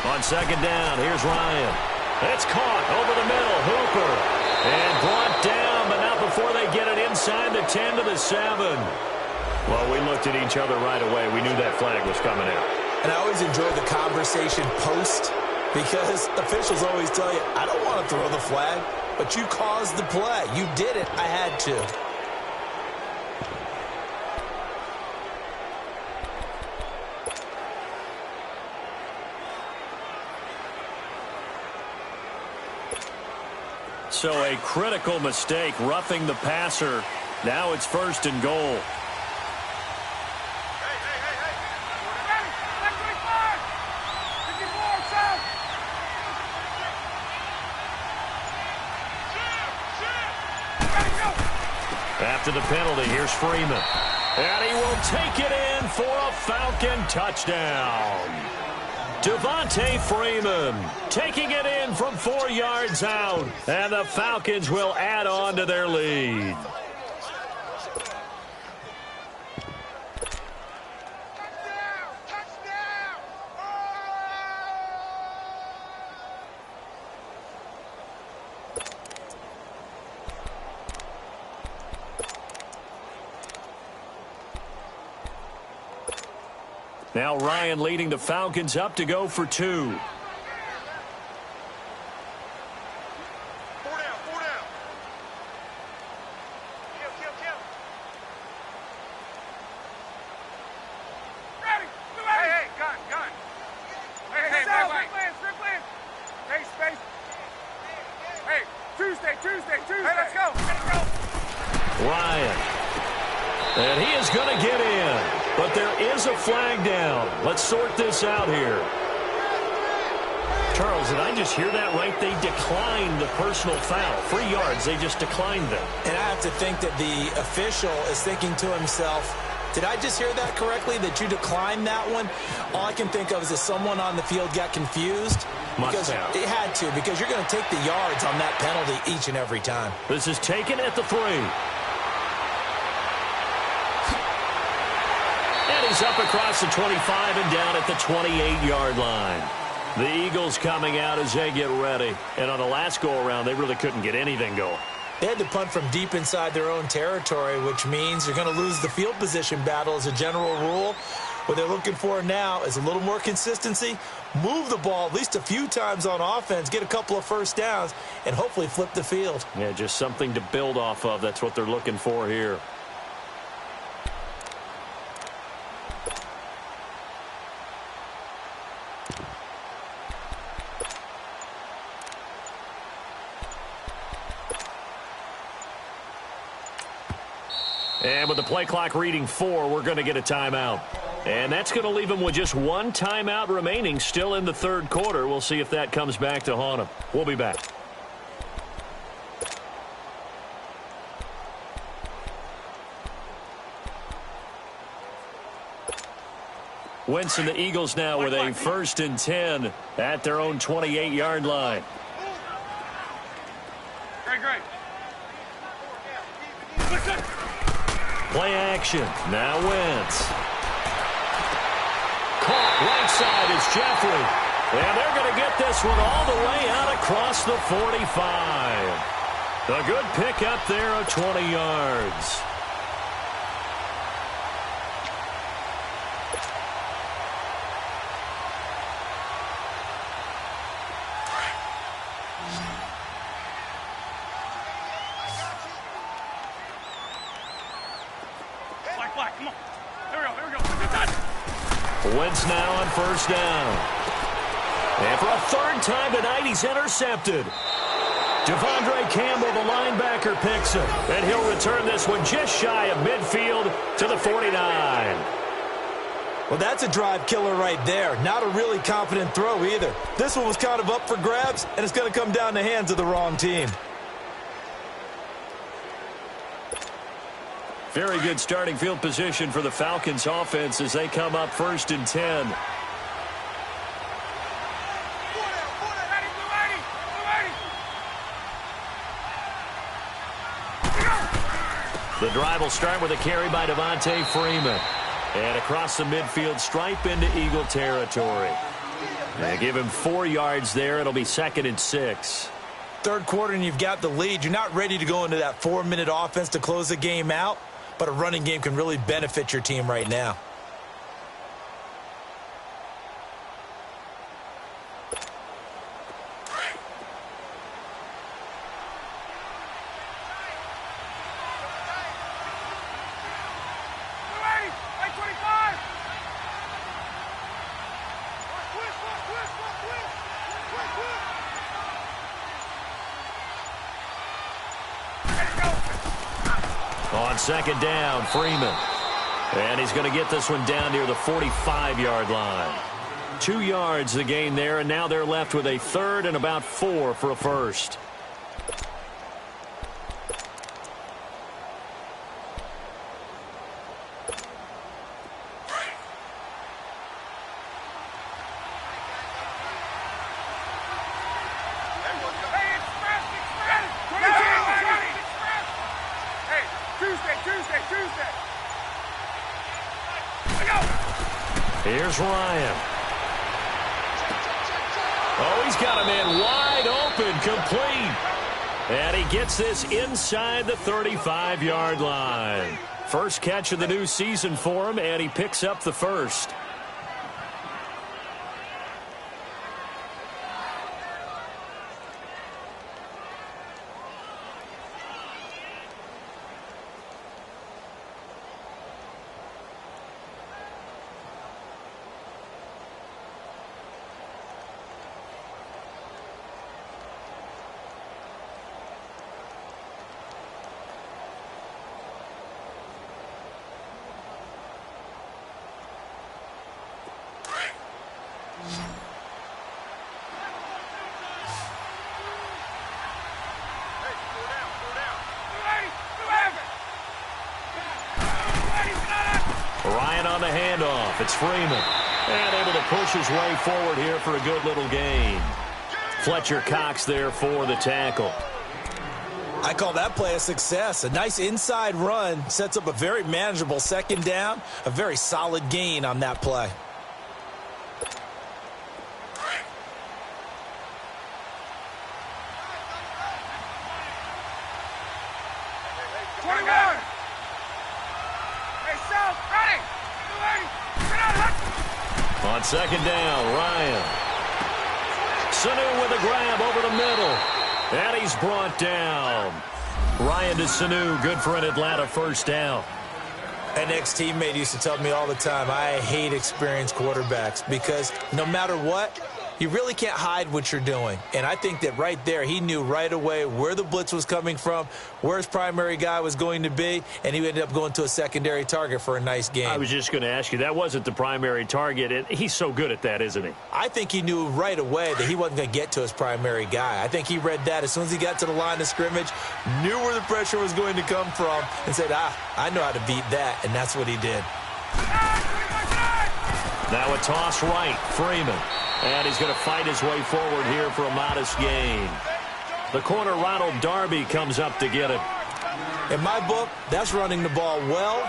On second down, here's Ryan. It's caught over the middle. Hooper. And brought down, but not before they get it inside the 10 to the 7. Well, we looked at each other right away. We knew that flag was coming out. And I always enjoy the conversation post because officials always tell you, I don't want to throw the flag, but you caused the play. You did it. I had to. So a critical mistake, roughing the passer. Now it's 1st and goal. After the penalty, here's Freeman. And he will take it in for a Falcon touchdown. Devontae Freeman taking it in from 4 yards out. And the Falcons will add on to their lead. Now Ryan leading the Falcons up to go for 2. 4 down, 4 down. Kill. Ready. Hey, gun. Hey, back. Space. Hey, Tuesday. Hey, let's go. Ryan. And he is going to get in. But there is a flag down. Let's sort this out here. Charles, did I just hear that right? They declined the personal foul. 3 yards, they just declined them. And I have to think that the official is thinking to himself, did I just hear that correctly, that you declined that one? All I can think of is that someone on the field got confused. Must have. It had to, because you're going to take the yards on that penalty each and every time. This is taken at the 3. He's up across the 25 and down at the 28-yard line. The Eagles coming out as they get ready. And on the last go-around, they really couldn't get anything going. They had to punt from deep inside their own territory, which means you're going to lose the field position battle as a general rule. What they're looking for now is a little more consistency, move the ball at least a few times on offense, get a couple of first downs, and hopefully flip the field. Yeah, just something to build off of. That's what they're looking for here. And with the play clock reading 4, we're going to get a timeout. And that's going to leave them with just 1 timeout remaining still in the 3rd quarter. We'll see if that comes back to haunt them. We'll be back. Wentz and the Eagles now with a 1st and 10 at their own 28-yard line. Great. Play action. Now Wentz. Caught right side is Jeffrey. And they're going to get this one all the way out across the 45. A good pick up there of 20 yards. Come on. Here we go. Wentz now on 1st down. And for a 3rd time tonight, he's intercepted. Devondre Campbell, the linebacker, picks him. And he'll return this one just shy of midfield to the 49. Well, that's a drive killer right there. Not a really confident throw either. This one was kind of up for grabs, and it's going to come down the hands of the wrong team. Very good starting field position for the Falcons offense as they come up 1st and 10. The drive will start with a carry by Devontae Freeman. And across the midfield stripe into Eagle territory. They give him 4 yards there. It'll be 2nd and 6. Third quarter and you've got the lead. You're not ready to go into that 4-minute offense to close the game out, but a running game can really benefit your team right now. On 2nd down, Freeman. And he's going to get this one down near the 45-yard line. 2 yards the gain there, and now they're left with a 3rd and about 4 for a first. Here's Ryan. Oh, he's got a man wide open, complete. And he gets this inside the 35-yard line. First catch of the new season for him, and he picks up the first. Ryan on the handoff. It's Freeman. And able to push his way forward here for a good little gain. Fletcher Cox there for the tackle. I call that play a success. A nice inside run sets up a very manageable 2nd down. A very solid gain on that play. On 2nd down, Ryan. Sanu with a grab over the middle. And he's brought down. Ryan to Sanu, good for an Atlanta first down. An ex-teammate used to tell me all the time, I hate experienced quarterbacks because no matter what, you really can't hide what you're doing. And I think that right there, he knew right away where the blitz was coming from, where his primary guy was going to be, and he ended up going to a secondary target for a nice game. I was just going to ask you, that wasn't the primary target. And he's so good at that, isn't he? I think he knew right away that he wasn't going to get to his primary guy. I think he read that as soon as he got to the line of scrimmage, knew where the pressure was going to come from, and said, I know how to beat that, and that's what he did. Now a toss right, Freeman. And he's going to fight his way forward here for a modest gain. The corner, Ronald Darby, comes up to get it. In my book, that's running the ball well,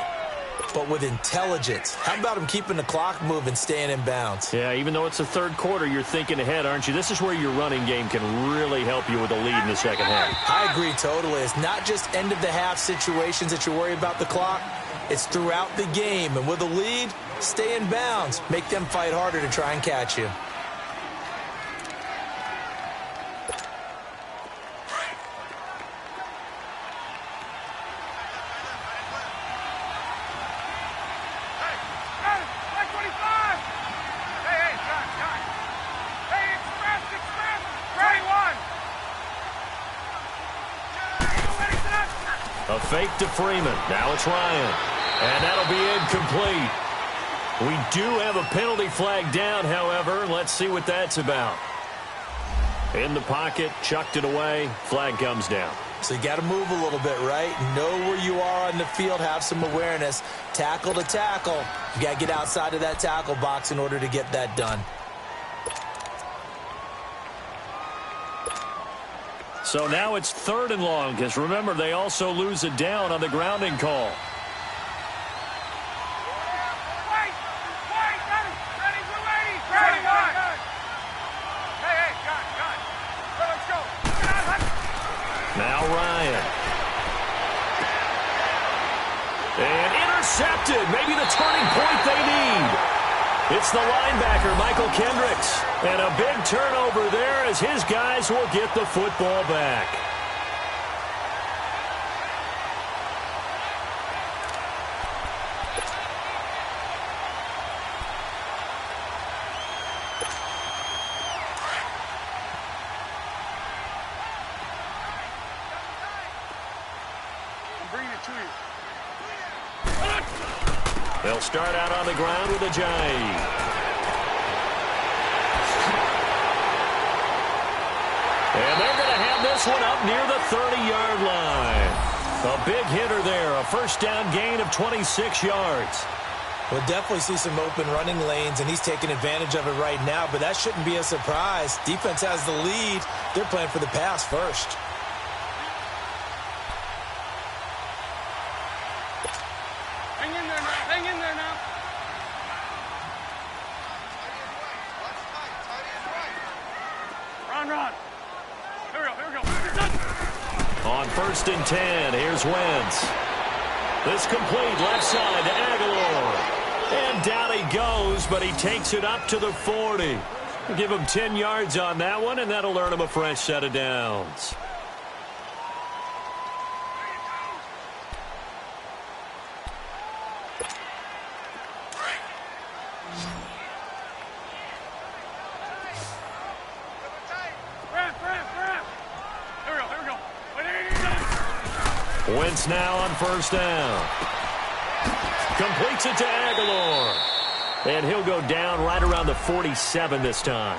but with intelligence. How about him keeping the clock moving, staying in bounds? Yeah, even though it's the 3rd quarter, you're thinking ahead, aren't you? This is where your running game can really help you with a lead in the 2nd half. I agree totally. It's not just end-of-the-half situations that you worry about the clock. It's throughout the game. And with a lead, stay in bounds. Make them fight harder to try and catch you. A fake to Freeman. Now it's Ryan. And that'll be incomplete. We do have a penalty flag down, however. Let's see what that's about. In the pocket, chucked it away. Flag comes down. So you got to move a little bit, right? Know where you are on the field. Have some awareness. Tackle to tackle. You got to get outside of that tackle box in order to get that done. So now it's 3rd and long, because remember, they also lose it down on the grounding call. Now Ryan. And intercepted. Maybe the turning point they need. It's the linebacker, Michael Kendricks. And a big turnover there as his guys will get the football back. They'll start out on the ground with Ajayi. And they're going to have this one up near the 30-yard line. A big hitter there, a first down gain of 26 yards. We'll definitely see some open running lanes, and he's taking advantage of it right now, but that shouldn't be a surprise. Defense has the lead. They're playing for the pass first. Hang in there now. Hang in there now. Run. Here we go. On 1st and 10, here's Wentz. This complete left side to Aguilar. And down he goes, but he takes it up to the 40. Give him 10 yards on that one, and that'll earn him a fresh set of downs. Wentz now on 1st down. Completes it to Aguilar. And he'll go down right around the 47 this time.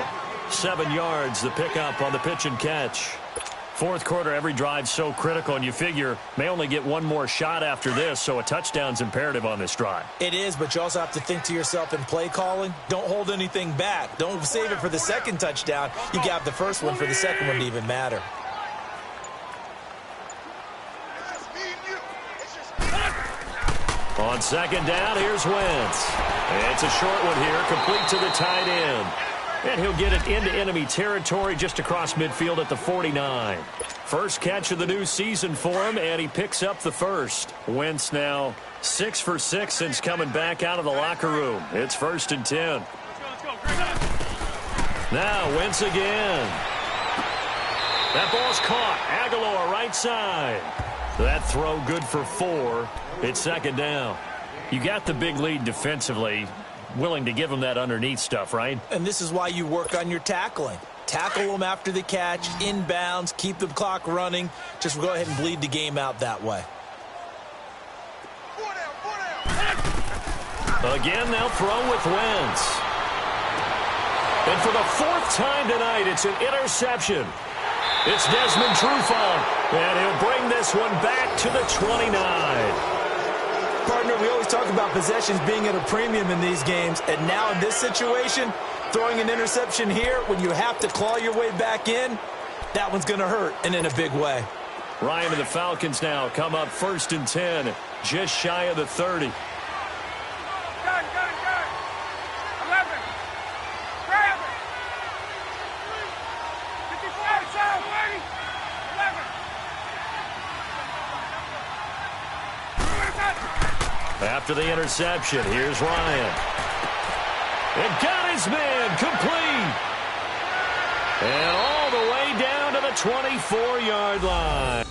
7 yards, the pickup on the pitch and catch. Fourth quarter, every drive's so critical, and you figure may only get one more shot after this, so a touchdown's imperative on this drive. It is, but you also have to think to yourself in play calling, don't hold anything back. Don't save it for the second touchdown. You got the first one for the second one to even matter. On 2nd down, here's Wentz. It's a short one here, complete to the tight end. And he'll get it into enemy territory just across midfield at the 49. First catch of the new season for him, and he picks up the first. Wentz now 6 for 6 since coming back out of the locker room. It's 1st and 10. Let's go. Now Wentz again. That ball's caught. Aguilar right side. That throw good for 4. It's 2nd down. You got the big lead defensively. Willing to give him that underneath stuff, right? And this is why you work on your tackling. Tackle them after the catch, inbounds, keep the clock running. Just go ahead and bleed the game out that way. Again, they'll throw with Wentz. And for the 4th time tonight, it's an interception. It's Desmond Trufant, and he'll bring this one back to the 29. Partner, we always talk about possessions being at a premium in these games, and now in this situation, throwing an interception here when you have to claw your way back in, that one's going to hurt, and in a big way. Ryan and the Falcons now come up 1st and 10, just shy of the 30. Gun. 11. Grab it. 55, south, lady. 11. After the interception, here's Ryan. And got his man complete. And all the way down to the 24-yard line.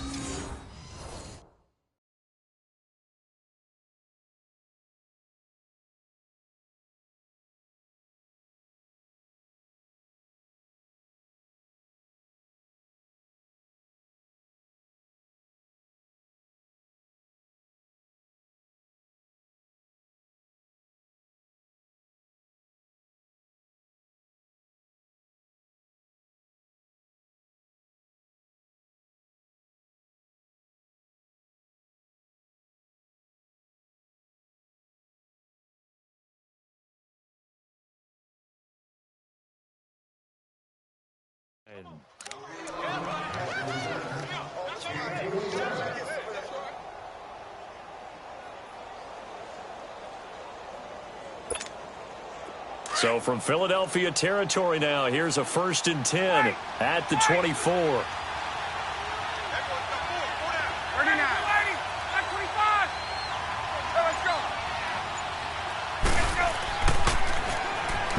So from Philadelphia territory now, here's a 1st and 10 at the 24.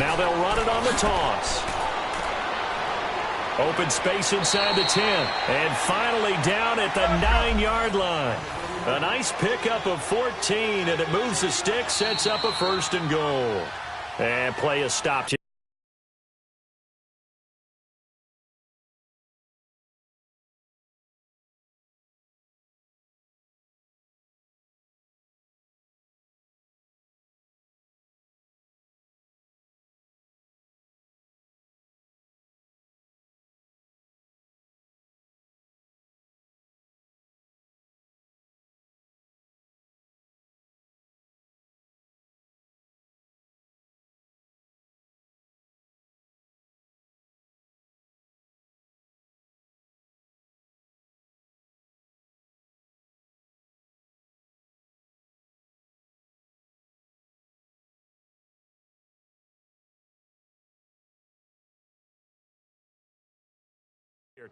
Now they'll run it on the toss. Open space inside the 10. And finally down at the 9-yard line. A nice pickup of 14, and it moves the stick, sets up a 1st and goal. And play is stopped.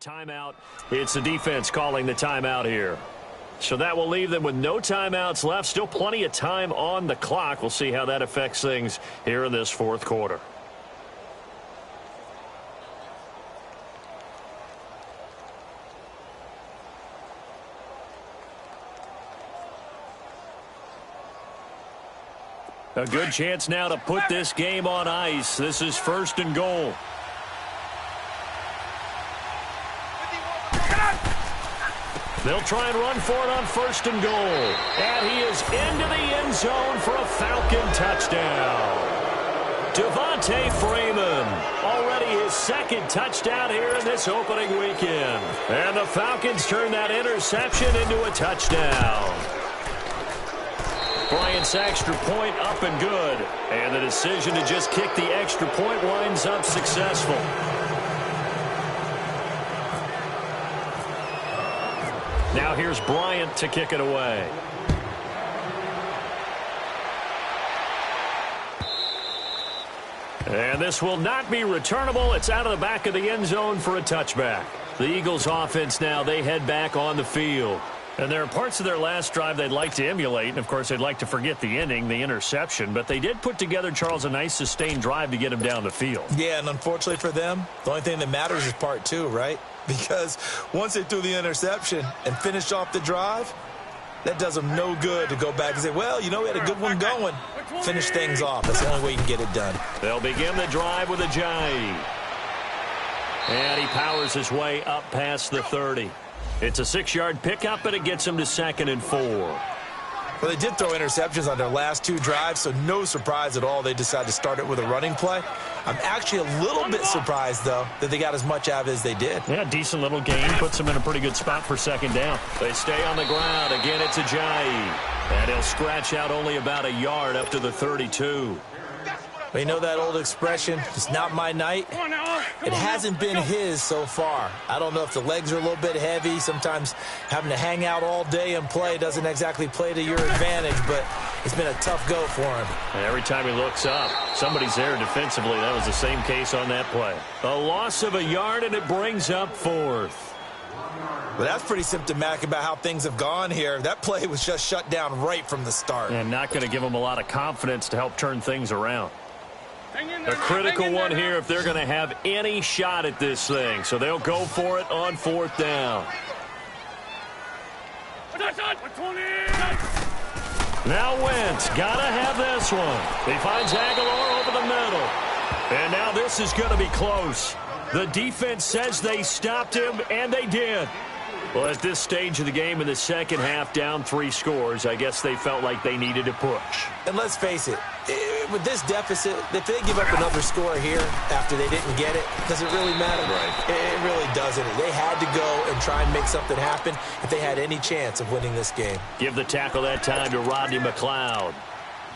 Timeout. It's the defense calling the timeout here. So that will leave them with no timeouts left. Still plenty of time on the clock. We'll see how that affects things here in this 4th quarter. A good chance now to put this game on ice. This is 1st and goal. They'll try and run for it on 1st and goal. And he is into the end zone for a Falcon touchdown. Devontae Freeman, already his 2nd touchdown here in this opening weekend. And the Falcons turn that interception into a touchdown. Bryant's extra point up and good. And the decision to just kick the extra point winds up successful. Now here's Bryant to kick it away. And this will not be returnable. It's out of the back of the end zone for a touchback. The Eagles offense now, they head back on the field. And there are parts of their last drive they'd like to emulate. And, of course, they'd like to forget the ending, the interception. But they did put together, Charles, a nice sustained drive to get him down the field. Yeah, and unfortunately for them, the only thing that matters is part 2, right? Because once they threw the interception and finished off the drive, that does them no good to go back and say, well, you know, we had a good one going. Finish things off. That's the only way you can get it done. They'll begin the drive with Ajayi. And he powers his way up past the 30. It's a 6-yard pickup, and it gets him to 2nd and 4. Well, they did throw interceptions on their last 2 drives, so no surprise at all they decided to start it with a running play. I'm actually a little bit surprised, though, that they got as much out of it as they did. Yeah, decent little gain. Puts them in a pretty good spot for 2nd down. They stay on the ground. Again, it's Ajayi. And he'll scratch out only about a yard up to the 32. Well, you know that old expression, it's not my night? It hasn't been his so far. I don't know if the legs are a little bit heavy. Sometimes having to hang out all day and play doesn't exactly play to your advantage, but it's been a tough go for him. And every time he looks up, somebody's there defensively. That was the same case on that play. A loss of a yard, and it brings up 4th. Well, that's pretty symptomatic about how things have gone here. That play was just shut down right from the start. And not going to give them a lot of confidence to help turn things around. A critical one here if they're going to have any shot at this thing. So they'll go for it on 4th down. Now Wentz, got to have this one. He finds Aguilar over the middle. And now this is going to be close. The defense says they stopped him, and they did. Well, at this stage of the game in the second half, down 3 scores, I guess they felt like they needed to push. And let's face it, with this deficit, if they give up another score here after they didn't get it, does it really matter? Right. It really doesn't. They had to go and try and make something happen if they had any chance of winning this game. Give the tackle that time to Rodney McLeod.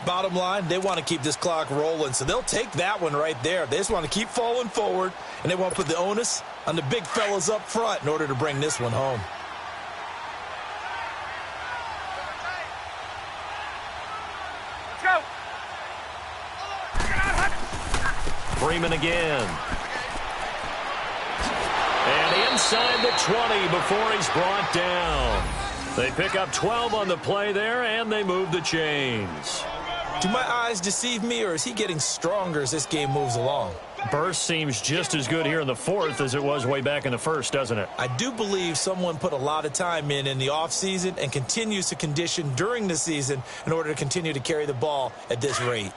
Bottom line, they want to keep this clock rolling, so they'll take that one right there. They just want to keep falling forward, and they want to put the onus on the big fellas up front in order to bring this one home. Freeman again. And inside the 20 before he's brought down. They pick up 12 on the play there, and they move the chains. Do my eyes deceive me, or is he getting stronger as this game moves along? Burst seems just as good here in the fourth as it was way back in the first, doesn't it? I do believe someone put a lot of time in the offseason and continues to condition during the season in order to continue to carry the ball at this rate.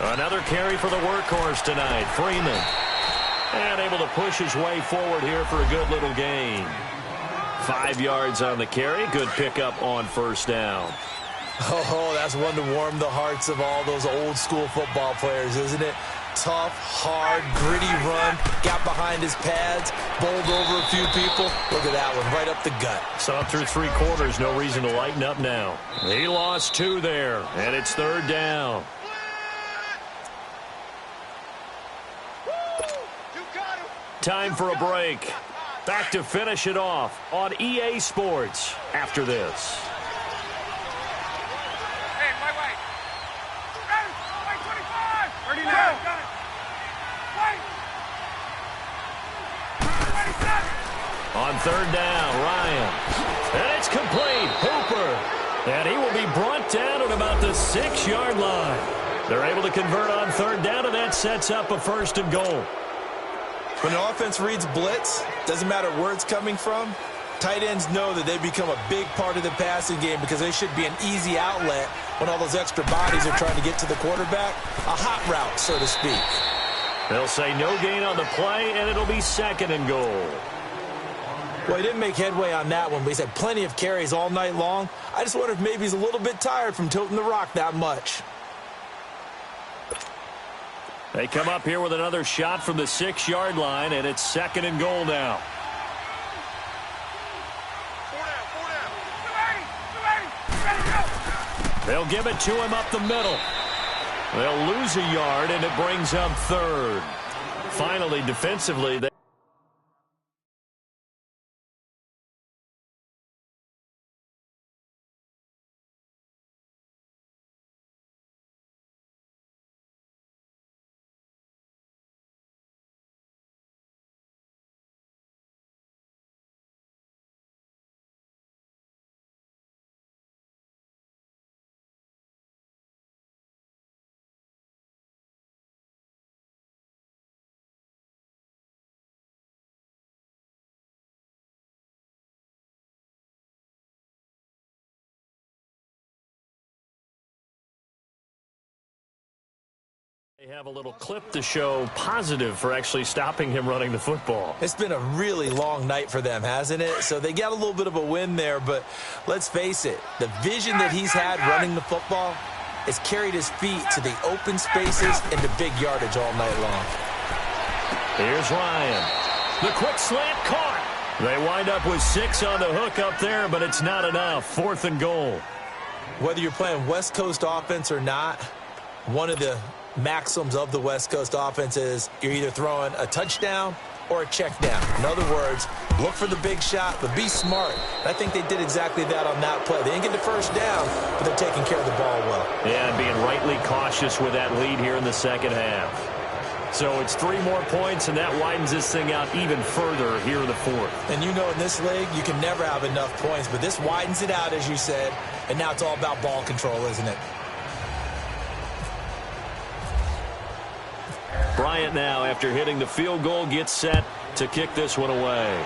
Another carry for the workhorse tonight, Freeman. And able to push his way forward here for a good little gain. 5 yards on the carry. Good pickup on first down. Oh, that's one to warm the hearts of all those old school football players, isn't it? Tough, hard, gritty run. Got behind his pads, bowled over a few people. Look at that one, right up the gut. Saw through 3 quarters. No reason to lighten up now. He lost 2 there, and it's third down. Time for a break. Back to finish it off on EA Sports after this. Hey, wait. Wait, 25. 30 now. Got it. Wait. 27. On third down, Ryan. And it's complete. Hooper. And he will be brought down at about the 6-yard line. They're able to convert on third down, and that sets up a first and goal. When an offense reads blitz, doesn't matter where it's coming from, tight ends know that they become a big part of the passing game because they should be an easy outlet when all those extra bodies are trying to get to the quarterback. A hot route, so to speak. They'll say no gain on the play, and it'll be second and goal. Well, he didn't make headway on that one, but he's had plenty of carries all night long. I just wonder if maybe he's a little bit tired from tilting the rock that much. They come up here with another shot from the 6-yard line, and it's second and goal now. 280. They'll give it to him up the middle. They'll lose a yard, and it brings up third. Finally, defensively, they have a little clip to show positive for actually stopping him running the football. It's been a really long night for them, hasn't it? So they got a little bit of a win there, but let's face it, the vision that he's had running the football has carried his feet to the open spaces and the big yardage all night long. Here's Ryan. The quick slant caught. They wind up with 6 on the hook up there, but it's not enough. Fourth and goal. Whether you're playing West Coast offense or not, one of the maxims of the West Coast offense is you're either throwing a touchdown or a check down. In other words, look for the big shot, but be smart. I think they did exactly that on that play. They didn't get the first down, but they're taking care of the ball well. Yeah, and being rightly cautious with that lead here in the second half. So it's 3 more points, and that widens this thing out even further here in the fourth. And you know in this league, you can never have enough points, but this widens it out, as you said, and now it's all about ball control, isn't it? Bryant now, after hitting the field goal, gets set to kick this one away.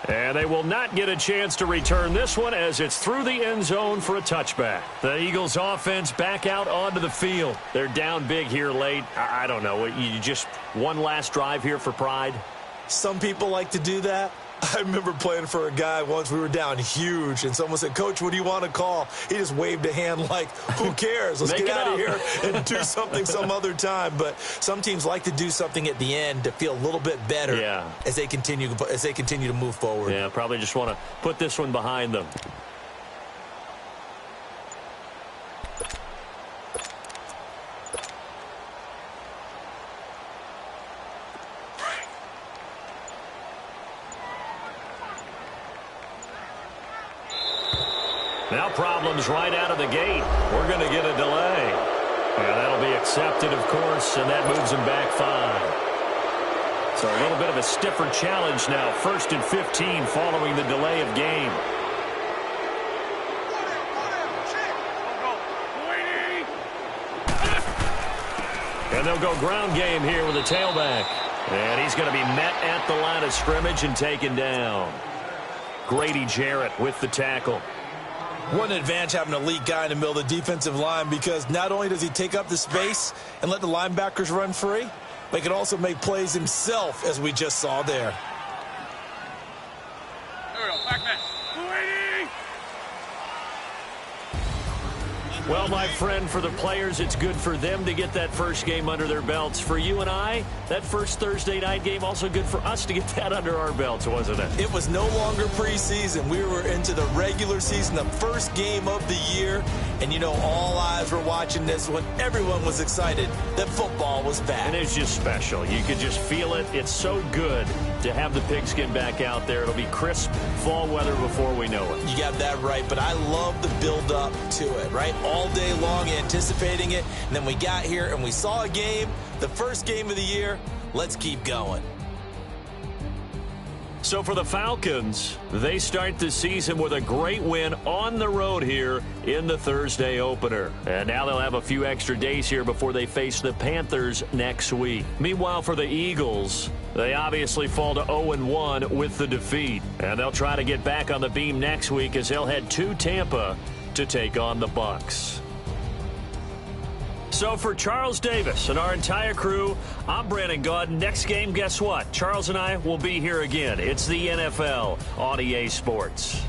And they will not get a chance to return this one as it's through the end zone for a touchback. The Eagles offense back out onto the field. They're down big here late. I don't know. You just one last drive here for pride? Some people like to do that. I remember playing for a guy once. We were down huge, and someone said, "Coach, what do you want to call?" He just waved a hand like, who cares? Let's get out of here and do something some other time. But some teams like to do something at the end to feel a little bit better as they continue to move forward. Yeah, probably just want to put this one behind them. Now problems right out of the gate. We're going to get a delay. And that'll be accepted, of course, and that moves him back 5. So a little bit of a stiffer challenge now. 1st and 15 following the delay of game. And they'll go ground game here with a tailback. And he's going to be met at the line of scrimmage and taken down. Grady Jarrett with the tackle. What an advantage having an elite guy in the middle of the defensive line, because not only does he take up the space and let the linebackers run free, but he can also make plays himself, as we just saw there. There we go. Back man. 280. Well, my friend, for the players, it's good for them to get that first game under their belts. For you and I, that first Thursday night game, also good for us to get that under our belts, wasn't it? It was no longer preseason. We were into the regular season, the first game of the year. And, you know, all eyes were watching this when everyone was excited that football was back. And it's just special. You could just feel it. It's so good to have the pigskin back out there. It'll be crisp fall weather before we know it. You got that right, but I love the build-up to it, right? All day long anticipating it, and then we got here and we saw a game, the first game of the year. Let's keep going. So for the Falcons, they start the season with a great win on the road here in the Thursday opener. And now they'll have a few extra days here before they face the Panthers next week. Meanwhile, for the Eagles, they obviously fall to 0-1 with the defeat. And they'll try to get back on the beam next week as they'll head to Tampa to take on the Bucs. So for Charles Davis and our entire crew, I'm Brandon Gaudin. Next game, guess what? Charles and I will be here again. It's the NFL on EA Sports.